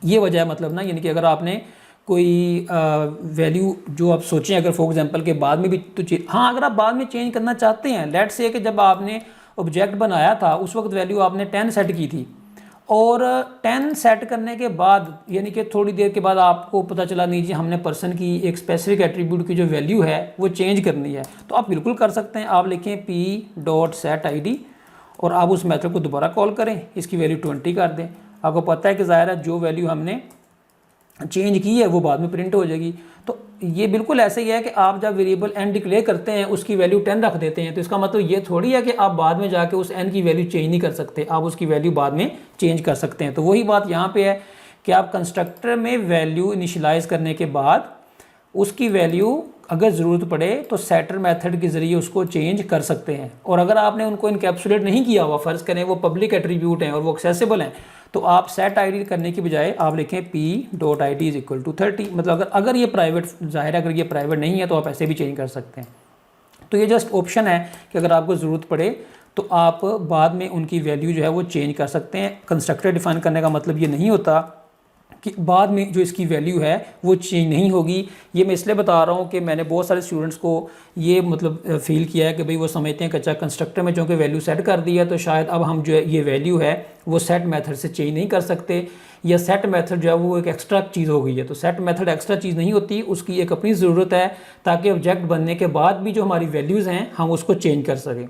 ये वजह है, मतलब ना यानी कि अगर आपने कोई वैल्यू जो आप सोचें अगर फॉर एग्जांपल के बाद में भी तो हाँ अगर आप बाद में चेंज करना चाहते हैं, लेट्स से कि जब आपने ऑब्जेक्ट बनाया था उस वक्त वैल्यू आपने 10 सेट की थी और 10 सेट करने के बाद यानी कि थोड़ी देर के बाद आपको पता चला नहीं जी हमने पर्सन की एक स्पेसिफिक एट्रीब्यूट की जो वैल्यू है वो चेंज करनी है, तो आप बिल्कुल कर सकते हैं। आप लिखें p dot set I D और आप उस मेथड को दोबारा कॉल करें, इसकी वैल्यू 20 कर दें। आपको पता है कि ज़ाहिर है जो वैल्यू हमने चेंज की है वो बाद में प्रिंट हो जाएगी। तो ये बिल्कुल ऐसे ही है कि आप जब वेरिएबल n डिक्लेयर करते हैं उसकी वैल्यू 10 रख देते हैं, तो इसका मतलब ये थोड़ी है कि आप बाद में जाके उस n की वैल्यू चेंज नहीं कर सकते, आप उसकी वैल्यू बाद में चेंज कर सकते हैं। तो वही बात यहाँ पे है कि आप कंस्ट्रक्टर में वैल्यू इनिशियलाइज करने के बाद उसकी वैल्यू अगर ज़रूरत पड़े तो सेटर मेथड के ज़रिए उसको चेंज कर सकते हैं। और अगर आपने उनको इनकैप्सुलेट नहीं किया हुआ, फ़र्ज़ करें वो पब्लिक एट्रीब्यूट हैं और वो एक्सेसिबल हैं, तो आप सेट आईडी करने की बजाय आप लिखें p.id इज इक्वल टू 30। मतलब अगर ये प्राइवेट, ज़ाहिर है अगर ये प्राइवेट नहीं है तो आप ऐसे भी चेंज कर सकते हैं। तो ये जस्ट ऑप्शन है कि अगर आपको ज़रूरत पड़े तो आप बाद में उनकी वैल्यू जो है वो चेंज कर सकते हैं। कंस्ट्रक्टर डिफाइन करने का मतलब ये नहीं होता कि बाद में जो इसकी वैल्यू है वो चेंज नहीं होगी। ये मैं इसलिए बता रहा हूँ कि मैंने बहुत सारे स्टूडेंट्स को ये मतलब फील किया है कि भाई वो समझते हैं कि अच्छा कंस्ट्रक्टर में चूँकि वैल्यू सेट कर दी है तो शायद अब हम जो है ये वैल्यू है वो सेट मेथड से चेंज नहीं कर सकते, या सेट मेथड जो है वो एक एक्स्ट्रा चीज़ हो गई है। तो सेट मेथड एक्स्ट्रा चीज़ नहीं होती, उसकी एक अपनी ज़रूरत है ताकि ऑब्जेक्ट बनने के बाद भी जो हमारी वैल्यूज़ हैं हम उसको चेंज कर सकें।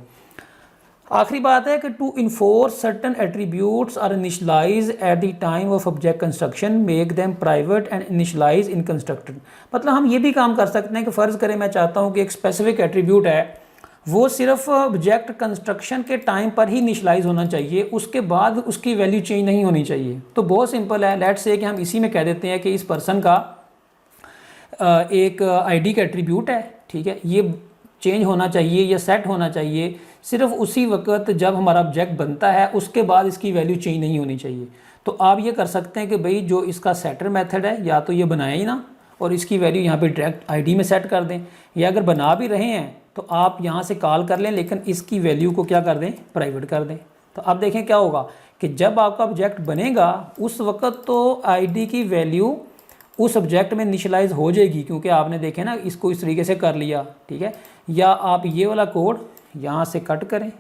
आखिरी बात है कि to enforce certain attributes are initialize at the time of object construction make them private and initialize in constructor. मतलब हम ये भी काम कर सकते हैं कि फ़र्ज़ करें मैं चाहता हूँ कि एक स्पेसिफिक एट्रीब्यूट है वो सिर्फ ऑब्जेक्ट कंस्ट्रक्शन के टाइम पर ही इनिशलाइज होना चाहिए, उसके बाद उसकी वैल्यू चेंज नहीं होनी चाहिए। तो बहुत सिंपल है, लेट्स से कि हम इसी में कह देते हैं कि इस पर्सन का एक आईडी का एट्रीब्यूट है, ठीक है, ये चेंज होना चाहिए या सेट होना चाहिए सिर्फ उसी वक्त जब हमारा ऑब्जेक्ट बनता है, उसके बाद इसकी वैल्यू चेंज नहीं होनी चाहिए। तो आप ये कर सकते हैं कि भाई जो इसका सेटर मेथड है या तो ये बनाए ही ना और इसकी वैल्यू यहाँ पे डायरेक्ट आईडी में सेट कर दें, या अगर बना भी रहे हैं तो आप यहाँ से कॉल कर लें लेकिन इसकी वैल्यू को क्या कर दें, प्राइवेट कर दें। तो अब देखें क्या होगा कि जब आपका ऑब्जेक्ट बनेगा उस वक्त तो आईडी की वैल्यू उस ऑब्जेक्ट में इनिशियलाइज हो जाएगी, क्योंकि आपने देखे ना इसको इस तरीके से कर लिया, ठीक है। या आप ये वाला कोड यहाँ से कट करें,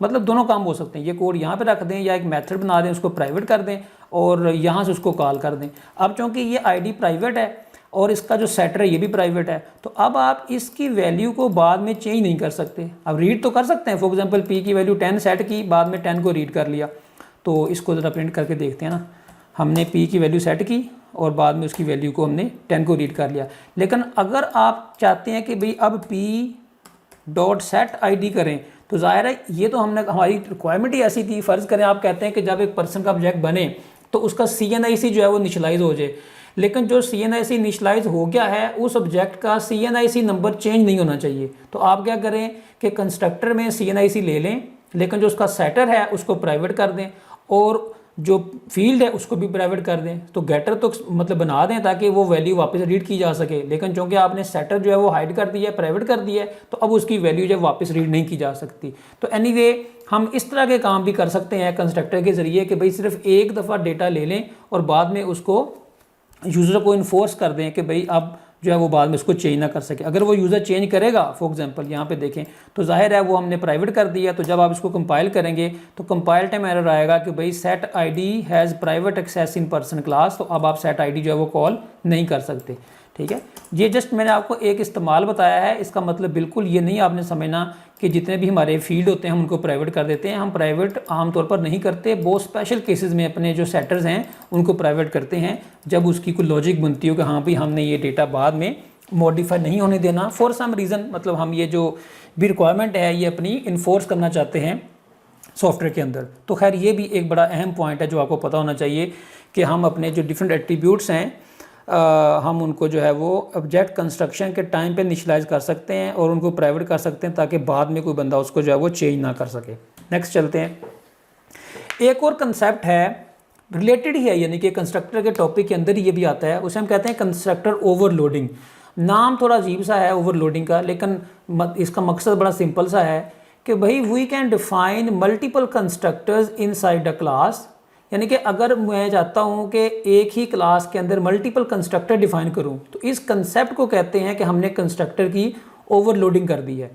मतलब दोनों काम हो सकते हैं, ये कोड यहाँ पे रख दें या एक मेथड बना दें उसको प्राइवेट कर दें और यहाँ से उसको कॉल कर दें। अब चूँकि ये आईडी प्राइवेट है और इसका जो सेटर है ये भी प्राइवेट है, तो अब आप इसकी वैल्यू को बाद में चेंज नहीं कर सकते। अब रीड तो कर सकते हैं, फॉर एग्जांपल p की वैल्यू 10 सेट की, बाद में 10 को रीड कर लिया। तो इसको ज़रा प्रिंट करके देखते हैं ना, हमने p की वैल्यू सेट की और बाद में उसकी वैल्यू को हमने 10 को रीड कर लिया। लेकिन अगर आप चाहते हैं कि भाई अब p.set id करें तो ज़ाहिर है ये तो हमने, हमारी रिक्वायरमेंट ही ऐसी थी। फ़र्ज़ करें आप कहते हैं कि जब एक पर्सन का ऑब्जेक्ट बने तो उसका CNIC जो है वो इनिशलाइज हो जाए, लेकिन जो CNIC इनिशलाइज हो गया है उस ऑब्जेक्ट का CNIC नंबर चेंज नहीं होना चाहिए। तो आप क्या करें कि कंस्ट्रक्टर में CNIC ले लें लेकिन जो उसका सेटर है उसको प्राइवेट कर दें और जो फील्ड है उसको भी प्राइवेट कर दें। तो गेटर तो मतलब बना दें ताकि वो वैल्यू वापस रीड की जा सके, लेकिन चूँकि आपने सेटर जो है वो हाइड कर दिया है, प्राइवेट कर दिया है, तो अब उसकी वैल्यू जो वापस रीड नहीं की जा सकती। तो एनीवे हम इस तरह के काम भी कर सकते हैं कंस्ट्रक्टर के ज़रिए कि भाई सिर्फ एक दफ़ा डेटा ले लें और बाद में उसको यूज़र को इन्फोर्स कर दें कि भाई अब जो है वो बाद में उसको चेंज ना कर सके। अगर वो यूज़र चेंज करेगा, फॉर एग्जांपल यहाँ पे देखें तो जाहिर है वो हमने प्राइवेट कर दिया, तो जब आप इसको कंपाइल करेंगे तो कंपाइल टाइम एरर आएगा कि भाई set ID has private access in person class. तो अब आप सेट आईडी जो है वो कॉल नहीं कर सकते, ठीक है। ये जस्ट मैंने आपको एक इस्तेमाल बताया है, इसका मतलब बिल्कुल ये नहीं आपने समझना कि जितने भी हमारे फील्ड होते हैं हम उनको प्राइवेट कर देते हैं। हम प्राइवेट आमतौर पर नहीं करते, बहुत स्पेशल केसेस में अपने जो सेटर्स हैं उनको प्राइवेट करते हैं जब उसकी कोई लॉजिक बनती हो कि हाँ भाई हमने ये डेटा बाद में मॉडिफाई नहीं होने देना फॉर सम रीज़न, मतलब हम ये जो भी रिक्वायरमेंट है ये अपनी इन्फोर्स करना चाहते हैं सॉफ्टवेयर के अंदर। तो खैर ये भी एक बड़ा अहम पॉइंट है जो आपको पता होना चाहिए कि हम अपने जो डिफरेंट एट्रीब्यूट्स हैं हम उनको जो है वो ऑब्जेक्ट कंस्ट्रक्शन के टाइम पे इनिशियलाइज कर सकते हैं और उनको प्राइवेट कर सकते हैं ताकि बाद में कोई बंदा उसको जो है वो चेंज ना कर सके। नेक्स्ट चलते हैं, एक और कंसेप्ट है रिलेटेड ही है, यानी कि कंस्ट्रक्टर के टॉपिक के अंदर ही ये भी आता है, उसे हम कहते हैं कंस्ट्रक्टर ओवरलोडिंग। नाम थोड़ा अजीब सा है ओवरलोडिंग का, लेकिन इसका मकसद बड़ा सिंपल सा है कि भाई we can define multiple constructors inside a class. यानी कि अगर मैं चाहता हूँ कि एक ही क्लास के अंदर मल्टीपल कंस्ट्रक्टर डिफाइन करूँ तो इस कंसेप्ट को कहते हैं कि हमने कंस्ट्रक्टर की ओवरलोडिंग कर दी है।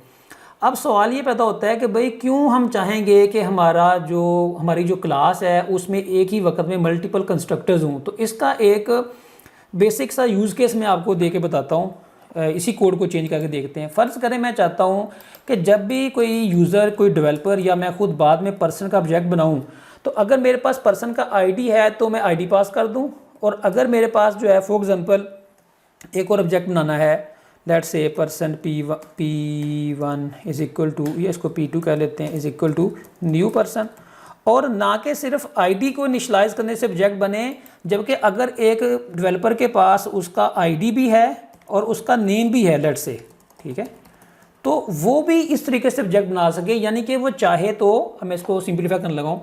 अब सवाल ये पैदा होता है कि भाई क्यों हम चाहेंगे कि हमारी जो क्लास है उसमें एक ही वक्त में मल्टीपल कंस्ट्रक्टर्स हों। तो इसका एक बेसिक सा यूज़ केस मैं आपको दे के बताता हूँ, इसी कोड को चेंज करके देखते हैं। फ़र्ज़ करें मैं चाहता हूँ कि जब भी कोई यूज़र, कोई डेवलपर या मैं खुद बाद में पर्सन का ऑब्जेक्ट बनाऊँ तो अगर मेरे पास पर्सन का आईडी है तो मैं आईडी पास कर दूं, और अगर मेरे पास जो है फॉर एग्जांपल एक और ऑब्जेक्ट बनाना है, let's say person p1 is equal to, ये इसको p2 कह लेते हैं, is equal to new person, और ना कि सिर्फ आईडी को इनिशलाइज करने से ऑब्जेक्ट बने, जबकि अगर एक डेवलपर के पास उसका आईडी भी है और उसका नेम भी है लेट्स से, ठीक है, तो वो भी इस तरीके से ऑब्जेक्ट बना सके, यानी कि वो चाहे तो, मैं इसको सिंप्लीफाई करने लगाऊँ,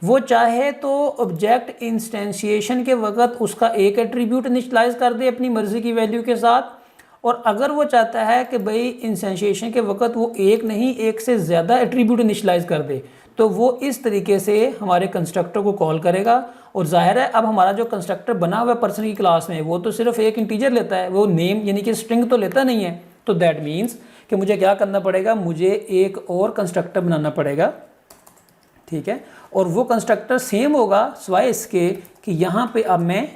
वो चाहे तो ऑब्जेक्ट इंस्टेंशिएशन के वक्त उसका एक एट्रीब्यूट इनिशियलाइज कर दे अपनी मर्जी की वैल्यू के साथ, और अगर वो चाहता है कि भाई इंस्टेंशिएशन के वक्त वो एक नहीं एक से ज़्यादा एट्रीब्यूट इनिशियलाइज कर दे, तो वो इस तरीके से हमारे कंस्ट्रक्टर को कॉल करेगा। और जाहिर है अब हमारा जो कंस्ट्रक्टर बना हुआ है पर्सन की क्लास में वो तो सिर्फ एक इंटीजर लेता है, वो नेम यानी कि स्ट्रिंग तो लेता नहीं है। तो दैट मीन्स कि मुझे क्या करना पड़ेगा, मुझे एक और कंस्ट्रक्टर बनाना पड़ेगा, ठीक है, और वो कंस्ट्रक्टर सेम होगा सिवाय इसके कि यहाँ पे अब मैं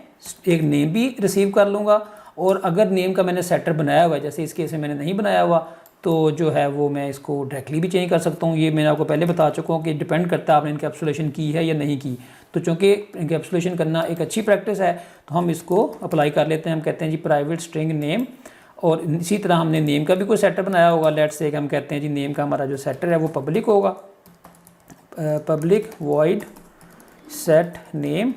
एक नेम भी रिसीव कर लूँगा, और अगर नेम का मैंने सेटर बनाया हुआ है, जैसे इस केस में मैंने नहीं बनाया हुआ, तो जो है वो मैं इसको डायरेक्टली भी चेंज कर सकता हूँ। ये मैंने आपको पहले बता चुका हूँ कि डिपेंड करता है आपने इनकैप्सुलेशन की है या नहीं की। तो चूँकि इनकैप्सुलेशन करना एक अच्छी प्रैक्टिस है तो हम इसको अप्लाई कर लेते हैं। हम कहते हैं जी प्राइवेट स्ट्रिंग नेम, और इसी तरह हमने नेम का भी कोई सेटर बनाया होगा। लेट्स से हम कहते हैं जी नेम का हमारा जो सेटर है वो पब्लिक होगा, पब्लिक वॉइड सेट नेम,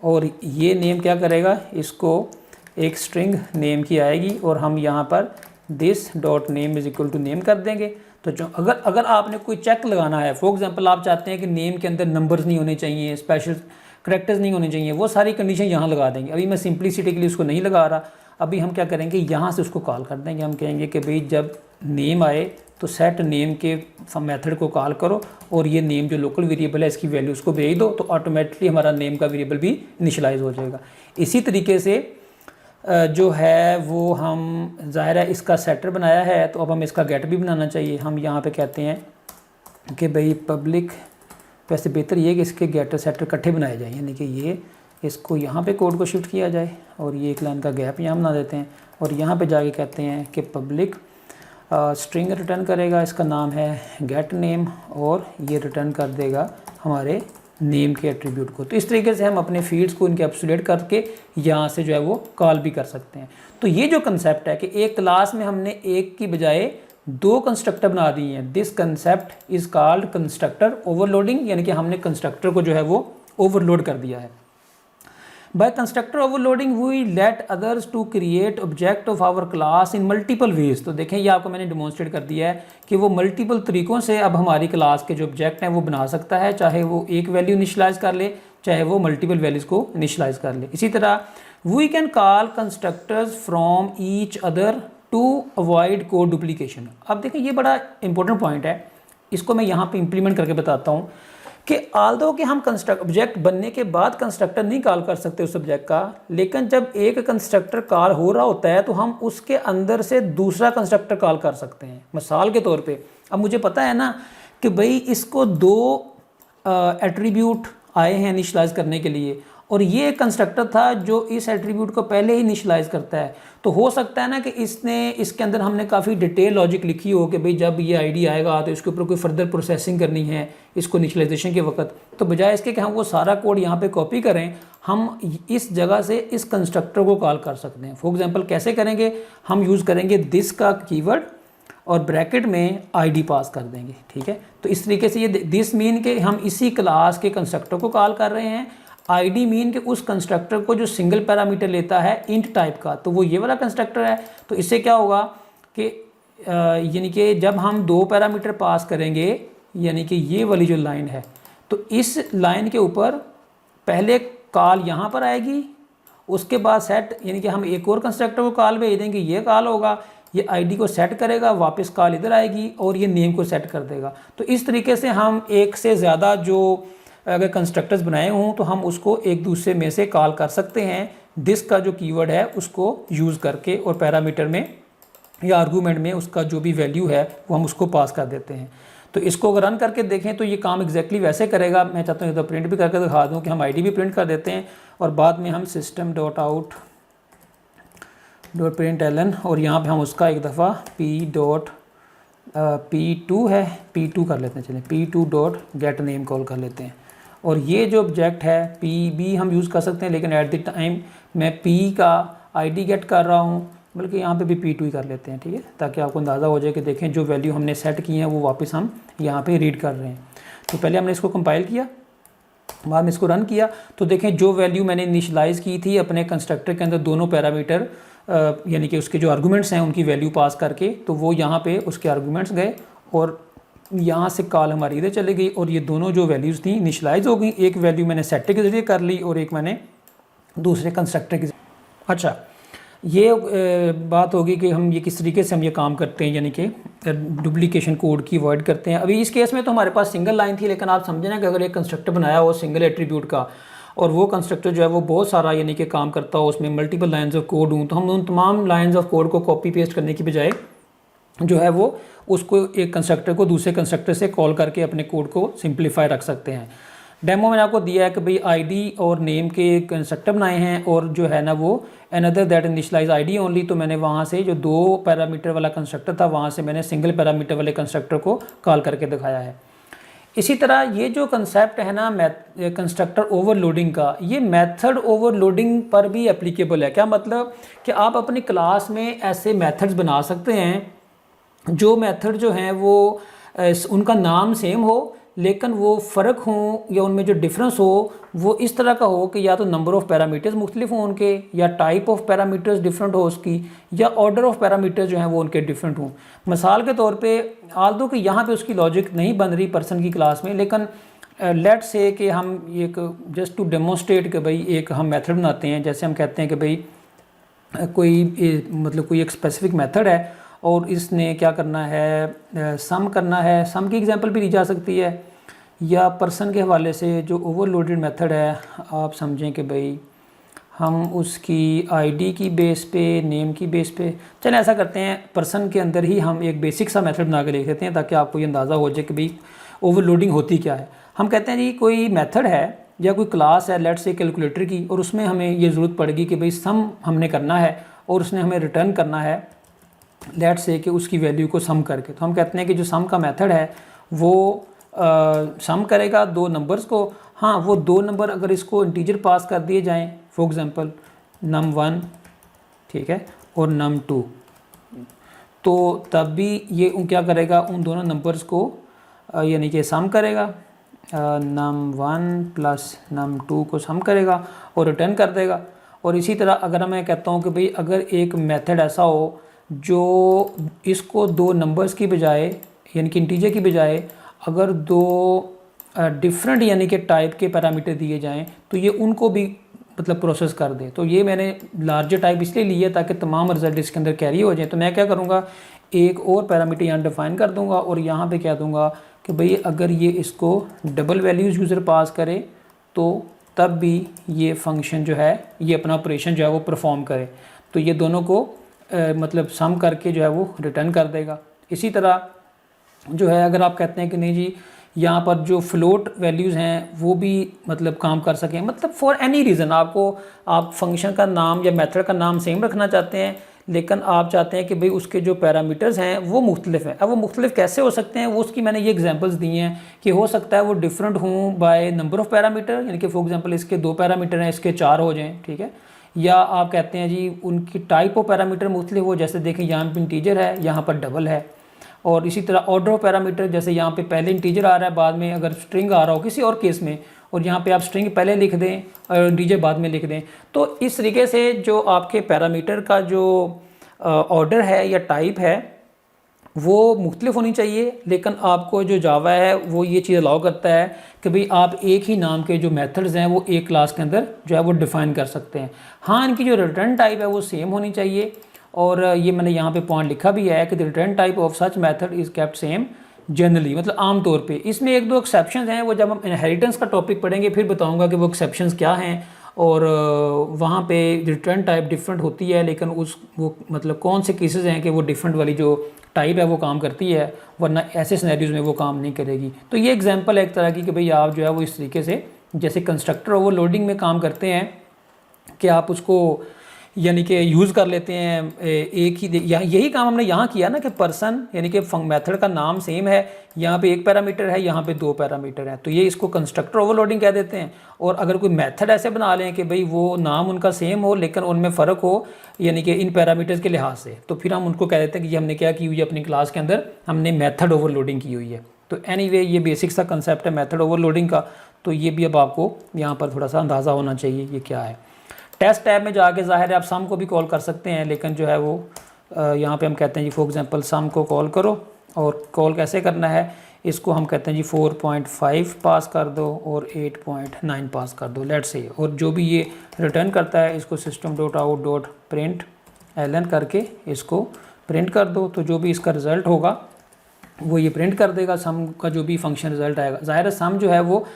और ये नेम क्या करेगा, इसको एक स्ट्रिंग नेम की आएगी और हम यहाँ पर this dot name is equal to name कर देंगे। तो जो अगर आपने कोई चेक लगाना है, फॉर एग्जांपल आप चाहते हैं कि नेम के अंदर नंबर्स नहीं होने चाहिए, स्पेशल करैक्टर्स नहीं होने चाहिए, वो सारी कंडीशन यहाँ लगा देंगे। अभी मैं सिंप्लिसिटी के लिए उसको नहीं लगा रहा, अभी हम क्या करेंगे, यहाँ से उसको कॉल कर देंगे। हम कहेंगे कि भाई जब नेम आए तो सेट नेम के मेथड को कॉल करो, और ये नेम जो लोकल वेरिएबल है इसकी वैल्यू उसको भेज दो, तो ऑटोमेटिकली हमारा नेम का वेरिएबल भी इनिशियलाइज हो जाएगा। इसी तरीके से जो है वो हम ज़ाहिर है इसका सेटर बनाया है, तो अब हम इसका गेट भी बनाना चाहिए। हम यहाँ पे कहते हैं कि भाई पब्लिक, वैसे बेहतर ये कि इसके गेटर सेटर इकट्ठे बनाए जाए, यानी कि ये इसको यहाँ पे कोड को शिफ्ट किया जाए और ये एक लाइन का गैप यहाँ बना देते हैं, और यहाँ पे जाके कहते हैं कि पब्लिक स्ट्रिंग रिटर्न करेगा, इसका नाम है गेट नेम, और ये रिटर्न कर देगा हमारे नेम के एट्रीब्यूट को। तो इस तरीके से हम अपने फील्ड्स को इनकैप्सुलेट करके यहाँ से जो है वो कॉल भी कर सकते हैं। तो ये जो कंसेप्ट है कि एक क्लास में हमने एक की बजाय दो कंस्ट्रक्टर बना दिए हैं, this concept is called constructor overloading, यानी कि हमने कंस्ट्रक्टर को जो है वो ओवरलोड कर दिया है। By constructor overloading we let others to create object of our class in multiple ways। तो देखें ये आपको मैंने डिमॉन्स्ट्रेट कर दिया है कि वो मल्टीपल तरीक़ों से अब हमारी क्लास के जो ऑब्जेक्ट हैं वो बना सकता है, चाहे वो एक वैल्यू इनिशियलाइज कर ले, चाहे वो मल्टीपल वैल्यूज़ को इनिशियलाइज कर ले। इसी तरह we can call constructors from each other to avoid code duplication. अब देखें ये बड़ा इंपॉर्टेंट पॉइंट है, इसको मैं यहाँ पे इम्प्लीमेंट करके बताता हूँ कि आल्दो कि हम ऑब्जेक्ट बनने के बाद कंस्ट्रक्टर नहीं कॉल कर सकते उस ऑब्जेक्ट का, लेकिन जब एक कंस्ट्रक्टर कॉल हो रहा होता है तो हम उसके अंदर से दूसरा कंस्ट्रक्टर कॉल कर सकते हैं। मिसाल के तौर पे अब मुझे पता है ना कि भाई इसको दो एट्रीब्यूट आए हैं इनिशियलाइज करने के लिए, और ये एक कंस्ट्रक्टर था जो इस एट्रीब्यूट को पहले ही इनिशियलाइज करता है। तो हो सकता है ना कि इसके अंदर हमने काफ़ी डिटेल लॉजिक लिखी हो कि भाई जब ये आईडी आएगा तो इसके ऊपर कोई फर्दर प्रोसेसिंग करनी है इसको इनिशियलाइजेशन के वक्त, तो बजाय इसके कि हम वो सारा कोड यहाँ पे कॉपी करें, हम इस जगह से इस कंस्ट्रक्टर को कॉल कर सकते हैं। फॉर एग्जांपल कैसे करेंगे, हम यूज़ करेंगे दिस का कीवर्ड और ब्रैकेट में आईडी पास कर देंगे, ठीक है। तो इस तरीके से ये दिस मीन के हम इसी क्लास के कंस्ट्रक्टर को कॉल कर रहे हैं, आईडी मीन के उस कंस्ट्रक्टर को जो सिंगल पैरामीटर लेता है इंट टाइप का, तो वो ये वाला कंस्ट्रक्टर है। तो इससे क्या होगा कि यानी कि जब हम दो पैरामीटर पास करेंगे, यानी कि ये वाली जो लाइन है, तो इस लाइन के ऊपर पहले कॉल यहाँ पर आएगी, उसके बाद सेट यानी कि हम एक और कंस्ट्रक्टर को कॉल भेज देंगे, ये कॉल होगा, ये आईडी को सेट करेगा, वापस कॉल इधर आएगी और ये नेम को सेट कर देगा। तो इस तरीके से हम एक से ज़्यादा जो अगर कंस्ट्रक्टर्स बनाए हों तो हम उसको एक दूसरे में से कॉल कर सकते हैं दिस का जो कीवर्ड है उसको यूज़ करके, और पैरामीटर में या आर्गूमेंट में उसका जो भी वैल्यू है वो हम उसको पास कर देते हैं। तो इसको अगर रन करके देखें तो ये काम एग्जैक्टली वैसे करेगा। मैं चाहता हूँ तो प्रिंट भी करके दिखा दूँ कि हम आईडी भी प्रिंट कर देते हैं और बाद में हम system dot out dot print ln, और यहाँ पे हम उसका एक दफ़ा p2 है p2 कर लेते हैं, चलें p2 dot gate name call कर लेते हैं। और ये जो ऑब्जेक्ट है पी भी हम यूज़ कर सकते हैं, लेकिन एट द टाइम मैं पी का आईडी गेट कर रहा हूँ, बल्कि यहाँ पे भी p2 ही कर लेते हैं, ठीक है, ताकि आपको अंदाज़ा हो जाए कि देखें जो वैल्यू हमने सेट की है वो वापस हम यहाँ पे रीड कर रहे हैं। तो पहले हमने इसको कंपाइल किया, बाद में इसको रन किया, तो देखें जो वैल्यू मैंने इनिशियलाइज़ की थी अपने कंस्ट्रक्टर के अंदर दोनों पैरामीटर यानी कि उसके जो आर्गूमेंट्स हैं उनकी वैल्यू पास करके, तो वो यहाँ पे उसके आर्गूमेंट्स गए और यहाँ से कॉल हमारी इधर चली गई और ये दोनों जो वैल्यूज़ थी इनिशलाइज हो गई। एक वैल्यू मैंने सेट के ज़रिए कर ली और एक मैंने दूसरे कंस्ट्रक्टर के। अच्छा, ये बात होगी कि हम ये किस तरीके से हम ये काम करते हैं, यानी कि डुप्लीकेशन कोड की अवॉइड करते हैं। अभी इस केस में तो हमारे पास सिंगल लाइन थी, लेकिन आप समझे ना कि अगर एक कंस्ट्रक्टर बनाया हो सिंगल एट्रीब्यूट का और वो कंस्ट्रक्टर जो है वो बहुत सारा यानी कि काम करता हो, उसमें मल्टीपल लाइंस ऑफ कोड हूँ, तो हम उन तमाम लाइंस ऑफ कोड को कॉपी पेस्ट करने की बजाय जो है वो उसको एक कंस्ट्रक्टर को दूसरे कंस्ट्रक्टर से कॉल करके अपने कोड को सिंप्लीफाई रख सकते हैं। डेमो मैंने आपको दिया है कि भाई आईडी और नेम के कंस्ट्रक्टर बनाए हैं और जो है ना वो another that initialize ID only, तो मैंने वहाँ से जो 2 पैरामीटर वाला कंस्ट्रक्टर था वहाँ से मैंने सिंगल पैरामीटर वाले कंस्ट्रक्टर को कॉल करके दिखाया है। इसी तरह ये जो कंसेप्ट है ना कंस्ट्रक्टर ओवरलोडिंग का, ये मेथड ओवरलोडिंग पर भी एप्लीकेबल है। क्या मतलब कि आप अपनी क्लास में ऐसे मेथड्स बना सकते हैं जो मेथड जो हैं वो उनका नाम सेम हो लेकिन वो फ़र्क हो या उनमें जो डिफरेंस हो वो इस तरह का हो कि या तो नंबर ऑफ़ पैरामीटर्स मुख्तलिफ हों उनके, या टाइप ऑफ पैरामीटर्स डिफरेंट हो उसकी, या ऑर्डर ऑफ़ पैरामीटर्स जो हैं वो उनके डिफरेंट हों। मिसाल के तौर पे आल्दो कि यहाँ पे उसकी लॉजिक नहीं बन रही पर्सन की क्लास में, लेकिन लेट्स से कि हम एक जस्ट टू डेमोस्ट्रेट कि भाई एक हम मेथड बनाते हैं, जैसे हम कहते हैं कि भाई कोई मतलब कोई एक स्पेसिफिक मेथड है और इसने क्या करना है, सम करना है। सम की एग्जांपल भी दी जा सकती है, या पर्सन के हवाले से जो ओवरलोडेड मेथड है आप समझें कि भाई हम उसकी आईडी की बेस पे, नेम की बेस पे, चलें ऐसा करते हैं पर्सन के अंदर ही हम एक बेसिक सा मेथड बना के लिख देते हैं ताकि आपको ये अंदाज़ा हो जाए कि भाई ओवरलोडिंग होती क्या है। हम कहते हैं जी कोई मेथड है या कोई क्लास है लेट्स से कैलकुलेटर की, और उसमें हमें ये ज़रूरत पड़ेगी कि भाई सम हमने करना है और उसने हमें रिटर्न करना है लेट्स से कि उसकी वैल्यू को सम करके। तो हम कहते हैं कि जो सम का मेथड है वो सम करेगा 2 नंबर्स को। हाँ, वो 2 नंबर अगर इसको इंटीजर पास कर दिए जाएं, फॉर एग्जांपल num1 ठीक है और num2, तो तब भी ये क्या करेगा, उन दोनों नंबर्स को यानी कि सम करेगा, num1 प्लस num2 को सम करेगा और रिटर्न कर देगा। और इसी तरह अगर मैं कहता हूँ कि भाई अगर एक मेथड ऐसा हो जो इसको 2 नंबर्स की बजाय यानी कि इंटीजर की बजाय अगर 2 डिफरेंट यानी कि टाइप के पैरामीटर दिए जाएं तो ये उनको भी मतलब प्रोसेस कर दे, तो ये मैंने लार्जर टाइप इसलिए लिया ताकि तमाम रिजल्ट इसके अंदर कैरी हो जाए। तो मैं क्या करूँगा, एक और पैरामीटर यहाँ डिफाइन कर दूँगा और यहाँ पे कह दूँगा कि भाई अगर ये इसको डबल वैल्यूज़ यूज़र पास करे तो तब भी ये फंक्शन जो है ये अपना ऑपरेशन जो है वो परफॉर्म करे, तो ये दोनों को मतलब सम करके जो है वो रिटर्न कर देगा। इसी तरह जो है अगर आप कहते हैं कि नहीं जी यहाँ पर जो फ्लोट वैल्यूज़ हैं वो भी मतलब काम कर सकें, मतलब फॉर एनी रीज़न आप फंक्शन का नाम या मेथड का नाम सेम रखना चाहते हैं लेकिन आप चाहते हैं कि भाई उसके जो पैरामीटर्स हैं वो मुख्तलिफ हैं। अब वो मुख्तलिफ कैसे हो सकते हैं, वो उसकी मैंने ये एग्जांपल्स दी हैं कि हो सकता है वो डिफरेंट हों बाय नंबर ऑफ़ पैरामीटर, यानी कि फॉर एग्जांपल इसके 2 पैरामीटर हैं इसके 4 हो जाएँ, ठीक है। या आप कहते हैं जी उनकी टाइप ऑफ पैरामीटर मुख्तलिफ हो, जैसे देखें यहाँ पर इंटीजर है यहाँ पर डबल है। और इसी तरह ऑर्डर ऑफ पैरामीटर, जैसे यहाँ पे पहले इंटीजर आ रहा है बाद में अगर स्ट्रिंग आ रहा हो किसी और केस में, और यहाँ पे आप स्ट्रिंग पहले लिख दें और इंटीजर बाद में लिख दें, तो इस तरीके से जो आपके पैरामीटर का जो ऑर्डर है या टाइप है वो मुख्तलिफ होनी चाहिए। लेकिन आपको जो जावा है वो ये चीज़ अलाउ करता है कि भाई आप एक ही नाम के जो मेथड्स हैं वो एक क्लास के अंदर जो है वो डिफ़ाइन कर सकते हैं। हाँ, इनकी जो रिटर्न टाइप है वो सेम होनी चाहिए, और ये मैंने यहाँ पे पॉइंट लिखा भी है कि the return type of such method is kept same generally, मतलब आम तौर पे। इसमें 1-2 एक्सेप्शंस हैं, वो जब हम इनहेरिटेंस का टॉपिक पढ़ेंगे फिर बताऊंगा कि वो एक्सेप्शंस क्या हैं और वहाँ पे रिटर्न टाइप डिफरेंट होती है, लेकिन वो मतलब कौन से केसेस हैं कि वो डिफरेंट वाली जो टाइप है वो काम करती है, वरना ऐसे सिनेरियोज में वो काम नहीं करेगी। तो ये एग्जांपल है एक तरह की कि भाई आप जो है वो इस तरीके से जैसे कंस्ट्रक्टर ओवरलोडिंग में काम करते हैं कि आप उसको यानी कि यूज़ कर लेते हैं एक ही। यही काम हमने यहाँ किया ना कि पर्सन यानी कि मेथड का नाम सेम है, यहाँ पे 1 पैरामीटर है यहाँ पे 2 पैरामीटर हैं, तो ये इसको कंस्ट्रक्टर ओवरलोडिंग कह देते हैं। और अगर कोई मेथड ऐसे बना लें कि भाई वो नाम उनका सेम हो लेकिन उनमें फ़र्क हो यानी कि इन पैरामीटर्स के लिहाज से, तो फिर हम उनको कह देते हैं कि ये हमने क्या की हुई है अपनी क्लास के अंदर, हमने मेथड ओवरलोडिंग की हुई है। तो एनीवे ये बेसिक सा कंसेप्ट है मेथड ओवरलोडिंग का, तो ये भी अब आपको यहाँ पर थोड़ा सा अंदाज़ा होना चाहिए ये क्या है। टेस्ट टैब में जाके ज़ाहिर है आप सम को भी कॉल कर सकते हैं, लेकिन जो है वो यहाँ पे हम कहते हैं जी फॉर एग्जांपल सम को कॉल करो, और कॉल कैसे करना है, इसको हम कहते हैं जी 4.5 पास कर दो और 8.9 पास कर दो, लेट्स से, और जो भी ये रिटर्न करता है इसको system.out.println करके इसको प्रिंट कर दो। तो जो भी इसका रिज़ल्ट होगा वो ये प्रिंट कर देगा, सम का जो भी फंक्शन रिज़ल्ट आएगा। ज़ाहिर है सम जो है वो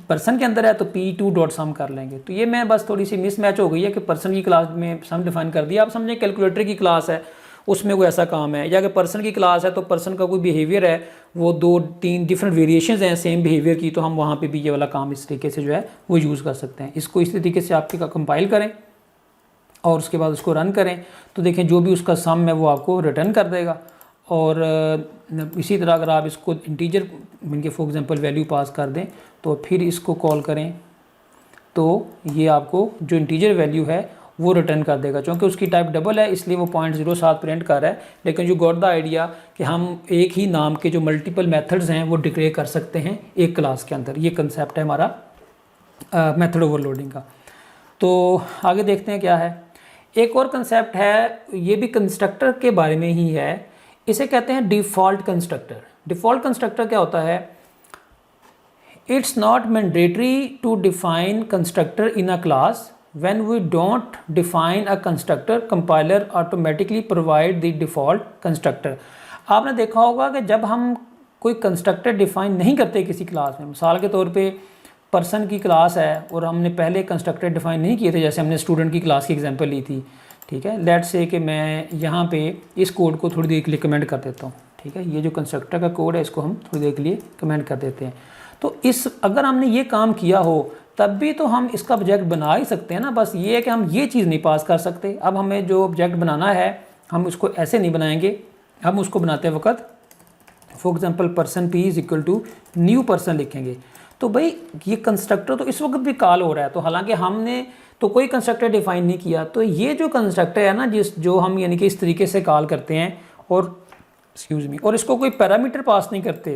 पर्सन के अंदर है तो p2.sum कर लेंगे। तो ये मैं बस थोड़ी सी मिसमैच हो गई है कि पर्सन की क्लास में सम डिफाइन कर दिया, आप समझें कैलकुलेटर की क्लास है उसमें कोई ऐसा काम है, या अगर पर्सन की क्लास है तो पर्सन का कोई बिहेवियर है, वो 2-3 डिफरेंट वेरिएशंस हैं सेम बिहेवियर की, तो हम वहाँ पे भी ये वाला काम इस तरीके से जो है वो यूज़ कर सकते हैं। इसको इस तरीके से आपके कंपाइल करें और उसके बाद उसको रन करें तो देखें जो भी उसका सम है वो आपको रिटर्न कर देगा। और इसी तरह अगर आप इसको इंटीजर इनके फॉर एग्जांपल वैल्यू पास कर दें तो फिर इसको कॉल करें तो ये आपको जो इंटीजर वैल्यू है वो रिटर्न कर देगा। चूँकि उसकी टाइप डबल है इसलिए वो 0.07 प्रिंट कर रहा है, लेकिन यू गॉट द आइडिया कि हम एक ही नाम के जो मल्टीपल मेथड्स हैं वो डिक्लेयर कर सकते हैं एक क्लास के अंदर। ये कंसेप्ट है हमारा मेथड ओवरलोडिंग का। तो आगे देखते हैं क्या है। एक और कंसेप्ट है, ये भी कंस्ट्रक्टर के बारे में ही है, इसे कहते हैं डिफ़ॉल्ट कंस्ट्रक्टर। डिफ़ॉल्ट कंस्ट्रक्टर क्या होता है, it's not mandatory to define constructor in a class when we don't define a constructor compiler automatically provide the default constructor. आपने देखा होगा कि जब हम कोई कंस्ट्रक्टर डिफाइन नहीं करते किसी क्लास में, मिसाल के तौर पे पर्सन की क्लास है और हमने पहले कंस्ट्रक्टर डिफाइन नहीं किए थे, जैसे हमने स्टूडेंट की क्लास की एग्जांपल ली थी, ठीक है। लेट्स से कि मैं यहाँ पे इस कोड को थोड़ी देर के लिए कमेंट कर देता हूँ, ठीक है। ये जो कंस्ट्रक्टर का कोड है इसको हम थोड़ी देर के लिए कमेंट कर देते हैं। तो इस अगर हमने ये काम किया हो तब भी तो हम इसका ऑब्जेक्ट बना ही सकते हैं ना, बस ये है कि हम ये चीज़ नहीं पास कर सकते। अब हमें जो ऑब्जेक्ट बनाना है हम उसको ऐसे नहीं बनाएंगे, हम उसको बनाते वक्त for example person p is equal to new person लिखेंगे। तो भाई ये कंस्ट्रक्टर तो इस वक्त भी कॉल हो रहा है, तो हालांकि हमने तो कोई कंस्ट्रक्टर डिफाइन नहीं किया। तो ये जो कंस्ट्रक्टर है ना जो हम यानी कि इस तरीके से कॉल करते हैं और एक्सक्यूज़ मी और इसको कोई पैरामीटर पास नहीं करते,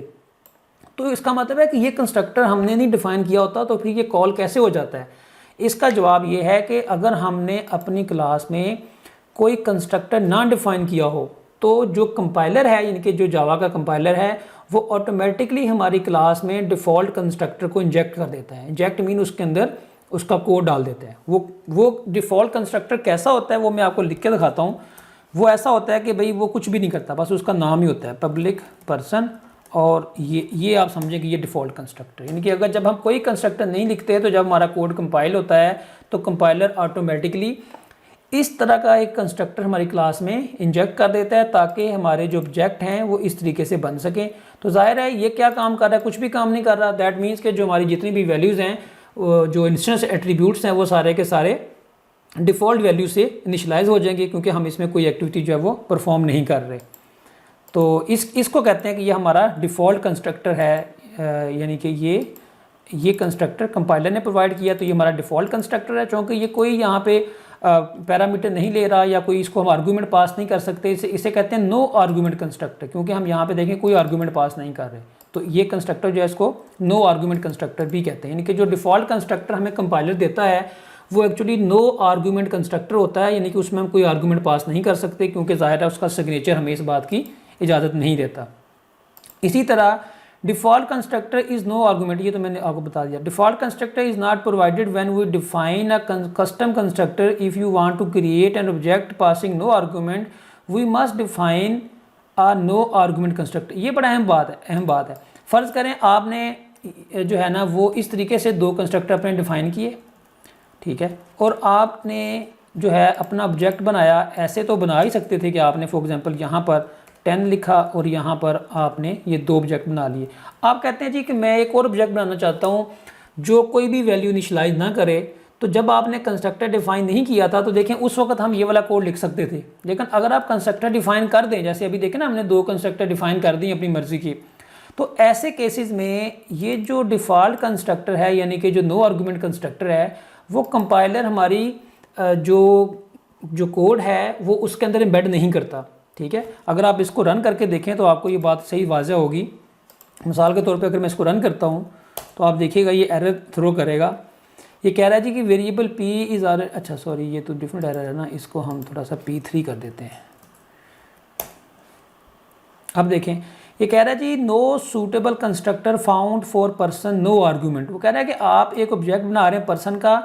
तो इसका मतलब है कि ये कंस्ट्रक्टर हमने नहीं डिफ़ाइन किया होता, तो फिर ये कॉल कैसे हो जाता है। इसका जवाब ये है कि अगर हमने अपनी क्लास में कोई कंस्ट्रक्टर ना डिफ़ाइन किया हो तो जो कंपाइलर है यानी कि जो जावा का कंपाइलर है वो ऑटोमेटिकली हमारी क्लास में डिफ़ॉल्ट कंस्ट्रक्टर को इंजेक्ट कर देता है। इंजेक्ट मीन उसके अंदर उसका कोड डाल देता है। वो डिफ़ॉल्ट कंस्ट्रक्टर कैसा होता है वो मैं आपको लिख के दिखाता हूँ। वो ऐसा होता है कि भाई वो कुछ भी नहीं करता, बस उसका नाम ही होता है पब्लिक पर्सन, और ये आप समझें कि ये डिफ़ॉल्ट कंस्ट्रक्टर, यानी कि अगर जब हम कोई कंस्ट्रक्टर नहीं लिखते तो जब हमारा कोड कंपाइल होता है तो कंपाइलर ऑटोमेटिकली इस तरह का एक कंस्ट्रक्टर हमारी क्लास में इंजेक्ट कर देता है ताकि हमारे जो ऑब्जेक्ट हैं वो इस तरीके से बन सकें। तो जाहिर है ये क्या काम कर रहा है, कुछ भी काम नहीं कर रहा। दैट मीन्स कि जो हमारी जितनी भी वैल्यूज़ हैं, जो इंस्टेंस एट्रीब्यूट्स हैं, वो सारे के सारे डिफ़ॉल्ट वैल्यू से इनिशलाइज हो जाएंगे क्योंकि हम इसमें कोई एक्टिविटी जो है वो परफॉर्म नहीं कर रहे। तो इसको कहते हैं कि ये हमारा डिफ़ॉल्ट कंस्ट्रक्टर है, यानी कि ये कंस्ट्रक्टर कंपाइलर ने प्रोवाइड किया तो ये हमारा डिफ़ॉल्ट कंस्ट्रक्टर है। चूँकि ये कोई यहाँ पे पैरामीटर नहीं ले रहा या कोई इसको हम आर्गूमेंट पास नहीं कर सकते, इसे कहते हैं नो आर्गूमेंट कंस्ट्रक्टर, क्योंकि हम यहाँ पे देखें कोई आर्गूमेंट पास नहीं कर रहे। तो ये कंस्ट्रक्टर जो है इसको नो आर्गूमेंट कंस्ट्रक्टर भी कहते हैं, यानी कि जो डिफ़ॉल्ट कंस्ट्रक्टर हमें कंपाइलर देता है वो एक्चुअली नो आर्गूमेंट कंस्ट्रक्टर होता है, यानी कि उसमें हम कोई आर्गूमेंट पास नहीं कर सकते क्योंकि ज़ाहिर है उसका सिग्नेचर हमें इस बात की इजाज़त नहीं देता। इसी तरह default constructor is no argument, ये तो मैंने आपको बता दिया। Default constructor is not provided when we define a custom constructor. If you want to create an object passing no argument we must define a no argument constructor. ये बड़ा अहम बात है। फ़र्ज़ करें आपने जो है ना वो इस तरीके से दो कंस्ट्रक्टर अपने डिफ़ाइन किए, ठीक है, और आपने जो है अपना ऑब्जेक्ट बनाया। ऐसे तो बना ही सकते थे कि आपने फॉर एग्जांपल यहाँ पर 10 लिखा और यहाँ पर आपने ये दो ऑब्जेक्ट बना लिए। आप कहते हैं जी कि मैं एक और ऑब्जेक्ट बनाना चाहता हूँ जो कोई भी वैल्यू इनिशियलाइज ना करे। तो जब आपने कंस्ट्रक्टर डिफाइन नहीं किया था तो देखें उस वक्त हम ये वाला कोड लिख सकते थे, लेकिन अगर आप कंस्ट्रक्टर डिफाइन कर दें, जैसे अभी देखें ना हमने दो कंस्ट्रक्टर डिफाइन कर दी अपनी मर्जी की, तो ऐसे केसेस में ये जो डिफ़ॉल्ट कंस्ट्रक्टर है यानी कि जो नो आर्गूमेंट कंस्ट्रक्टर है वो कंपाइलर हमारी जो कोड है वो उसके अंदर एम्बेड नहीं करता, ठीक है। अगर आप इसको रन करके देखें तो आपको ये बात सही वाज़ह होगी। मिसाल के तौर पे अगर मैं इसको रन करता हूँ तो आप देखिएगा ये एरर थ्रो करेगा ये कह रहा है जी कि वेरिएबल p इज़ आर, अच्छा सॉरी ये तो डिफरेंट एरर है ना, इसको हम थोड़ा सा p3 कर देते हैं। अब देखें ये कह रहा है जी no suitable constructor found for person no argument. वो कह रहा है कि आप एक ऑब्जेक्ट बना रहे हैं, पर्सन का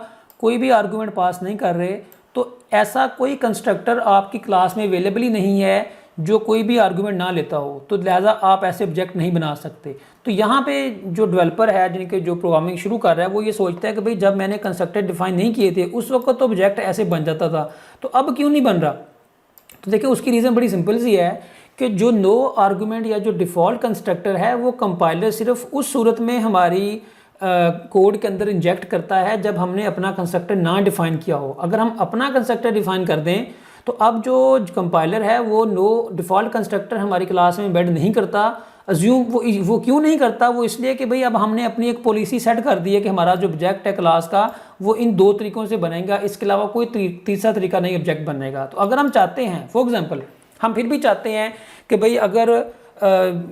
कोई भी आर्गूमेंट पास नहीं कर रहे, तो ऐसा कोई कंस्ट्रक्टर आपकी क्लास में अवेलेबल ही नहीं है जो कोई भी आर्गूमेंट ना लेता हो, तो लिहाजा आप ऐसे ऑब्जेक्ट नहीं बना सकते। तो यहाँ पे जो डेवलपर है, जिनके जो प्रोग्रामिंग शुरू कर रहा है, वो ये सोचता है कि भाई जब मैंने कंस्ट्रक्टर डिफाइन नहीं किए थे उस वक्त तो ऑब्जेक्ट ऐसे बन जाता था, तो अब क्यों नहीं बन रहा। तो देखिए उसकी रीज़न बड़ी सिंपल सी है कि जो नो आर्गूमेंट या जो डिफ़ॉल्ट कंस्ट्रक्टर है वो कंपाइलर सिर्फ उस सूरत में हमारी कोड के अंदर इंजेक्ट करता है जब हमने अपना कंस्ट्रक्टर ना डिफ़ाइन किया हो। अगर हम अपना कंस्ट्रक्टर डिफ़ाइन कर दें तो अब जो कंपाइलर है वो नो डिफ़ॉल्ट कंस्ट्रक्टर हमारी क्लास में एम्बेड नहीं करता। अज्यूम वो क्यों नहीं करता, वो इसलिए कि भाई अब हमने अपनी एक पॉलिसी सेट कर दी है कि हमारा जो ऑब्जेक्ट है क्लास का वो इन 2 तरीक़ों से बनेगा, इसके अलावा कोई तीसरा तरीका नहीं ऑब्जेक्ट बनेगा। तो अगर हम चाहते हैं, फॉर एग्जांपल हम फिर भी चाहते हैं कि भाई अगर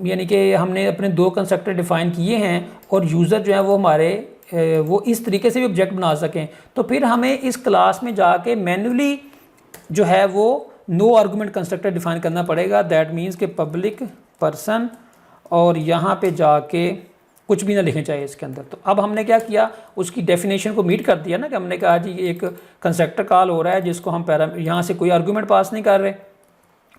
यानी कि हमने अपने 2 कंस्ट्रक्टर डिफ़ाइन किए हैं और यूज़र जो है वो हमारे वो इस तरीके से भी ऑब्जेक्ट बना सकें, तो फिर हमें इस क्लास में जाके मैन्युअली जो है वो नो आर्गूमेंट कंस्ट्रक्टर डिफ़ाइन करना पड़ेगा। दैट मीन्स कि पब्लिक पर्सन और यहाँ पे जाके कुछ भी ना लिखना चाहिए इसके अंदर। तो अब हमने क्या किया, उसकी डेफिनेशन को मीट कर दिया ना, कि हमने कहा जी एक कंस्ट्रक्टर कॉल हो रहा है जिसको हम यहाँ से कोई आर्गूमेंट पास नहीं कर रहे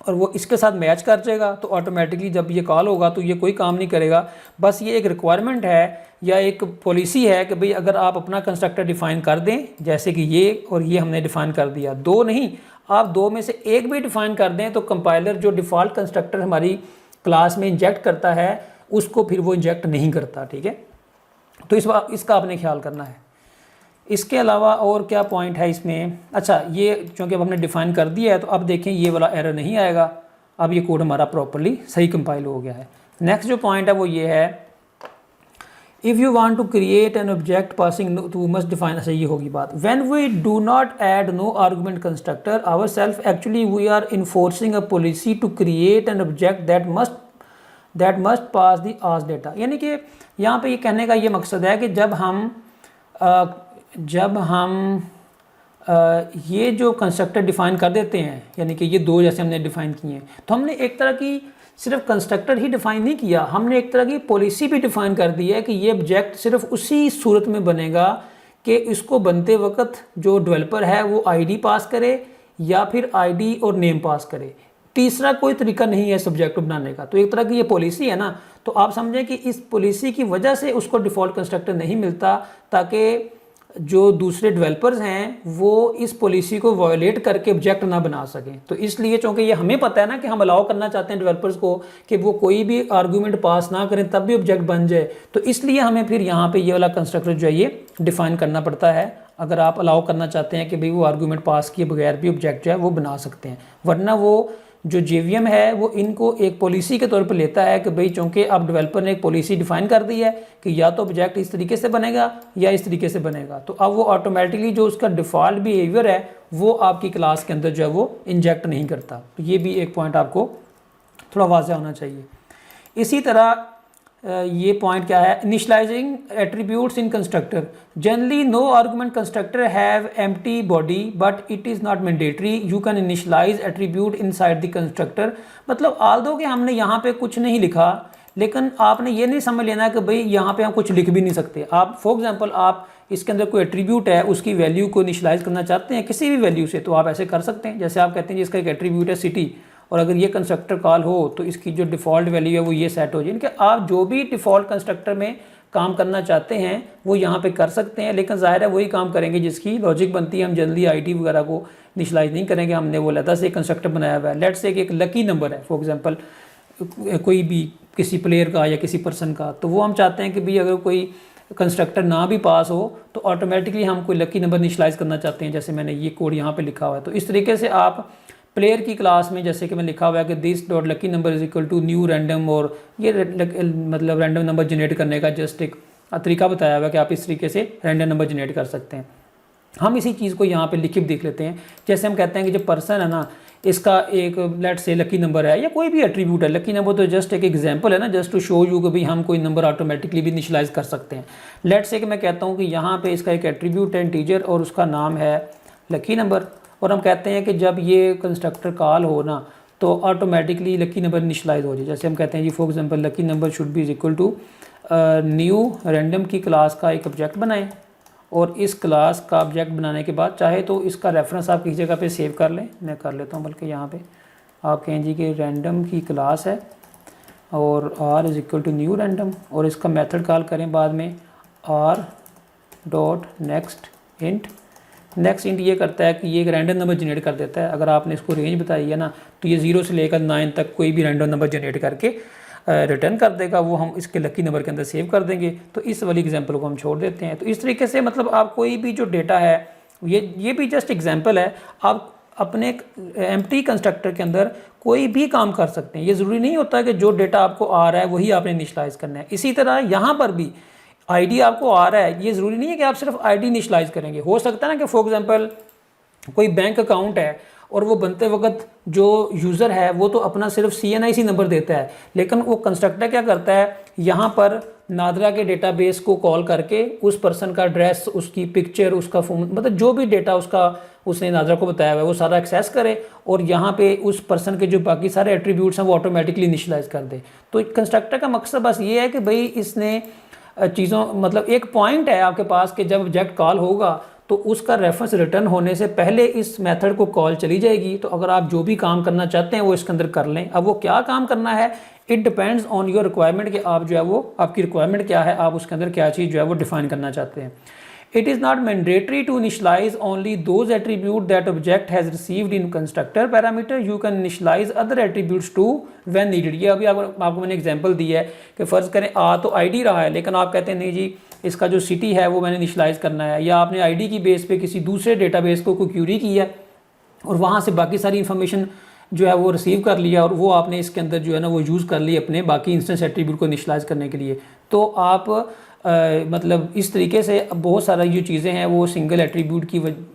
और वो इसके साथ मैच कर जाएगा, तो ऑटोमेटिकली जब ये कॉल होगा तो ये कोई काम नहीं करेगा। बस ये एक रिक्वायरमेंट है या एक पॉलिसी है कि भाई अगर आप अपना कंस्ट्रक्टर डिफ़ाइन कर दें, जैसे कि ये और ये हमने डिफ़ाइन कर दिया, 2 नहीं आप 2 में से एक भी डिफ़ाइन कर दें, तो कंपाइलर जो डिफ़ॉल्ट कंस्ट्रक्टर हमारी क्लास में इंजेक्ट करता है उसको फिर वो इंजेक्ट नहीं करता। ठीक है, तो इसका आपने ख्याल करना है। इसके अलावा और क्या पॉइंट है इसमें, अच्छा ये चूँकि अब हमने डिफ़ाइन कर दिया है तो अब देखें ये वाला एरर नहीं आएगा, अब ये कोड हमारा प्रॉपर्ली सही कंपाइल हो गया है। नेक्स्ट जो पॉइंट है वो ये है, if you want to create an object passing to must define, अच्छा ये होगी बात, when we do not add no argument constructor our self actually we are enforcing a policy to create an object that must pass the asked data. यानी कि यहाँ पे ये कहने का ये मकसद है कि जब हम ये जो कंस्ट्रक्टर डिफ़ाइन कर देते हैं, यानी कि ये 2 जैसे हमने डिफ़ाइन किए हैं, तो हमने एक तरह की सिर्फ कंस्ट्रक्टर ही डिफ़ाइन नहीं किया, हमने एक तरह की पॉलिसी भी डिफ़ाइन कर दी है कि ये ऑब्जेक्ट सिर्फ उसी सूरत में बनेगा कि इसको बनते वक्त जो डेवलपर है वो आईडी पास करे या फिर आईडी और नेम पास करे, तीसरा कोई तरीका नहीं है सब्जेक्ट को बनाने का। तो एक तरह की ये पॉलिसी है ना, तो आप समझें कि इस पॉलिसी की वजह से उसको डिफ़ॉल्ट कंस्ट्रक्टर नहीं मिलता, ताकि जो दूसरे डेवलपर्स हैं वो इस पॉलिसी को वायोलेट करके ऑब्जेक्ट ना बना सकें। तो इसलिए चूँकि ये हमें पता है ना कि हम अलाउ करना चाहते हैं डेवलपर्स को कि वो कोई भी आर्गूमेंट पास ना करें तब भी ऑब्जेक्ट बन जाए, तो इसलिए हमें फिर यहाँ पे ये वाला कंस्ट्रक्टर जो है ये डिफ़ाइन करना पड़ता है, अगर आप अलाउ करना चाहते हैं कि भाई वो आर्गूमेंट पास किए बगैर भी ऑब्जेक्ट जो है वो बना सकते हैं। वरना वो जो JVM है वो इनको एक पॉलिसी के तौर पर लेता है कि भाई चूँकि अब डेवलपर ने एक पॉलिसी डिफ़ाइन कर दी है कि या तो ऑब्जेक्ट इस तरीके से बनेगा या इस तरीके से बनेगा, तो अब वो ऑटोमेटिकली जो उसका डिफ़ॉल्ट बिहेवियर है वो आपकी क्लास के अंदर जो है वो इंजेक्ट नहीं करता। तो ये भी एक पॉइंट आपको थोड़ा वाज़ह होना चाहिए। इसी तरह ये पॉइंट क्या है, initializing attributes in constructor, generally no argument constructor have empty body but it is not mandatory, you can initialize attribute inside the constructor. मतलब आल्दो कि हमने यहाँ पे कुछ नहीं लिखा, लेकिन आपने ये नहीं समझ लेना कि भाई यहाँ पे हम कुछ लिख भी नहीं सकते। आप फॉर एग्जांपल आप इसके अंदर कोई एट्रीब्यूट है उसकी वैल्यू को इनिशियलाइज करना चाहते हैं किसी भी वैल्यू से, तो आप ऐसे कर सकते हैं। जैसे आप कहते हैं इसका एक एट्रीब्यूट है सिटी, और अगर ये कंस्ट्रक्टर कॉल हो तो इसकी जो डिफ़ॉल्ट वैल्यू है वो ये सेट हो जाए। कि आप जो भी डिफ़ॉल्ट कंस्ट्रक्टर में काम करना चाहते हैं वो यहाँ पे कर सकते हैं, लेकिन ज़ाहिर है वही काम करेंगे जिसकी लॉजिक बनती है। हम जल्दी आईडी वगैरह को इनिशियलाइज नहीं करेंगे, हमने वो अलग से कंस्ट्रक्टर बनाया हुआ है। लेट्स से कि एक लकी नंबर है फॉर एग्जांपल कोई भी किसी प्लेयर का या किसी पर्सन का, तो वो हम चाहते हैं कि भाई अगर कोई कंस्ट्रक्टर ना भी पास हो तो ऑटोमेटिकली हम कोई लकी नंबर इनिशियलाइज करना चाहते हैं, जैसे मैंने ये कोड यहाँ पे लिखा हुआ है। तो इस तरीके से आप प्लेयर की क्लास में जैसे कि मैं लिखा हुआ है कि this dot lucky number is equal to new random, और ये मतलब रैंडम नंबर जनरेट करने का जस्ट एक तरीका बताया हुआ है कि आप इस तरीके से रैंडम नंबर जनरेट कर सकते हैं। हम इसी चीज़ को यहाँ पे लिख के देख लेते हैं। जैसे हम कहते हैं कि जो पर्सन है ना, इसका एक लेट से लकी नंबर है या कोई भी एट्रीब्यूट है। लकी नंबर तो जस्ट एक एग्जांपल है ना, जस्ट टू शो यू कि भाई हम कोई नंबर ऑटोमेटिकली भी इनिशियलाइज कर सकते हैं। लेट से कि मैं कहता हूँ कि यहाँ पे इसका एक एट्रीब्यूट है इंटीजर और उसका नाम है लकी नंबर, और हम कहते हैं कि जब ये कंस्ट्रक्टर कॉल हो ना तो ऑटोमेटिकली लकी नंबर इनिशियलाइज हो जाए। जैसे हम कहते हैं जी for example lucky number should be equal to new random की क्लास का एक ऑब्जेक्ट बनाएं, और इस क्लास का ऑब्जेक्ट बनाने के बाद चाहे तो इसका रेफरेंस आप किसी जगह पे सेव कर लें, मैं कर लेता हूँ बल्कि यहाँ पे आप कहें जी कि रैंडम की क्लास है और r is equal to new random, और इसका मेथड कॉल करें बाद में r dot next int. Next int ये करता है कि ये एक रैंडम नंबर जनरेट कर देता है। अगर आपने इसको रेंज बताई है ना तो ये 0 से लेकर 9 तक कोई भी रैंडम नंबर जनरेट करके रिटर्न कर देगा, वो हम इसके लकी नंबर के अंदर सेव कर देंगे। तो इस वाली एग्जांपल को हम छोड़ देते हैं। तो इस तरीके से मतलब आप कोई भी जो डेटा है ये भी जस्ट एग्जांपल है, आप अपने एम्प्टी कंस्ट्रक्टर के अंदर कोई भी काम कर सकते हैं। ये ज़रूरी नहीं होता कि जो डेटा आपको आ रहा है वही आपने इनिशियलाइज़ करना है। इसी तरह यहाँ पर भी आईडी आपको आ रहा है, ये ज़रूरी नहीं है कि आप सिर्फ आईडी इनिशियलाइज़ करेंगे। हो सकता है ना कि फॉर एग्जांपल कोई बैंक अकाउंट है और वो बनते वक्त जो यूज़र है वो तो अपना सिर्फ CNIC नंबर देता है, लेकिन वो कंस्ट्रक्टर क्या करता है यहाँ पर नादरा के डेटाबेस को कॉल करके उस पर्सन का एड्रेस, उसकी पिक्चर, उसका फ़ोन, मतलब जो भी डेटा उसने नादरा को बताया हुआ है वो सारा एक्सेस करे और यहाँ पे उस पर्सन के जो बाकी सारे एट्रीब्यूट्स हैं वो ऑटोमेटिकली इनिशियलाइज़ कर दे। तो कंस्ट्रक्टर का मकसद बस ये है कि भाई इसने चीज़ों मतलब एक पॉइंट है आपके पास कि जब ऑब्जेक्ट कॉल होगा तो उसका रेफरेंस रिटर्न होने से पहले इस मेथड को कॉल चली जाएगी। तो अगर आप जो भी काम करना चाहते हैं वो इसके अंदर कर लें। अब वो क्या काम करना है, it depends on your requirement कि आप जो है वो आपकी रिक्वायरमेंट क्या है, आप उसके अंदर क्या चीज़ जो है वो डिफाइन करना चाहते हैं। It is not mandatory to initialize only those attributes that object has received in constructor parameter. You can initialize other attributes too when needed. ये अभी आपको मैंने एग्जांपल दी है कि फ़र्ज़ करें तो आईडी रहा है, लेकिन आप कहते हैं नहीं जी इसका जो सिटी है वो मैंने इनिशियलाइज़ करना है, या आपने आईडी की बेस पे किसी दूसरे डेटाबेस को कोई क्यूरी किया और वहाँ से बाकी सारी इन्फॉर्मेशन जो है वो रिसीव कर लिया और वो आपने इसके अंदर जो है ना वो यूज़ कर ली अपने बाकी इंस्टेंस एट्रीब्यूट को इनिशियलाइज़ करने के लिए। तो आप मतलब इस तरीके से बहुत सारा जो चीज़ें हैं वो सिंगल एट्रीब्यूट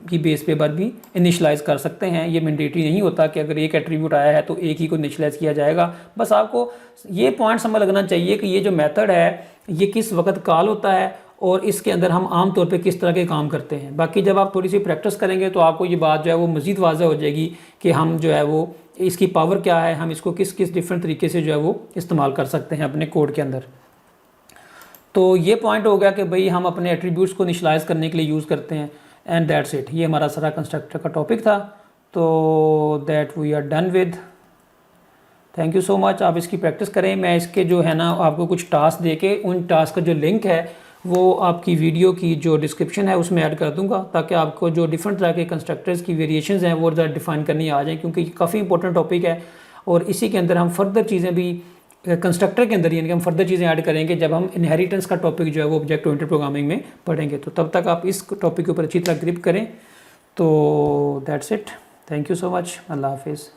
की बेस पे पर भी इनिशियलाइज़ कर सकते हैं। ये मैंडेटरी नहीं होता कि अगर एक एट्रीब्यूट आया है तो एक ही को इनिशियलाइज़ किया जाएगा। बस आपको ये पॉइंट समझ लगना चाहिए कि ये जो मेथड है ये किस वक्त कॉल होता है और इसके अंदर हम आम तौर पे किस तरह के काम करते हैं। बाकी जब आप थोड़ी सी प्रैक्टिस करेंगे तो आपको ये बात जो है वो मज़ीद वाज़ह हो जाएगी कि हम जो है वो इसकी पावर क्या है, हम इसको किस किस डिफरेंट तरीके से जो है वो इस्तेमाल कर सकते हैं अपने कोड के अंदर। तो ये पॉइंट हो गया कि भाई हम अपने एट्रीब्यूट्स को इनिशियलाइज़ करने के लिए यूज़ करते हैं। एंड दैट्स इट, ये हमारा सारा कंस्ट्रक्टर का टॉपिक था। तो that we are done with. Thank you so much. आप इसकी प्रैक्टिस करें। मैं इसके जो है ना आपको कुछ टास्क दे के उन टास्क का जो लिंक है वो आपकी वीडियो की जो डिस्क्रिप्शन है उसमें ऐड कर दूंगा, ताकि आपको जो डिफरेंट तरह के कंस्ट्रक्टर्स की वेरिएशंस हैं वो ज़रा डिफ़ाइन करनी आ जाए, क्योंकि काफ़ी इंपॉर्टेंट टॉपिक है। और इसी के अंदर हम फर्दर चीज़ें भी कंस्ट्रक्टर के अंदर यानी कि हम फर्दर चीज़ें ऐड करेंगे जब हम इनहेरिटेंस का टॉपिक जो है वो ऑब्जेक्ट ओरिएंटेड प्रोग्रामिंग में पढ़ेंगे। तो तब तक आप इस टॉपिक के ऊपर अच्छी तरह ग्रिप करें। तो that's it, thank you so much, अल्लाह हाफिज़।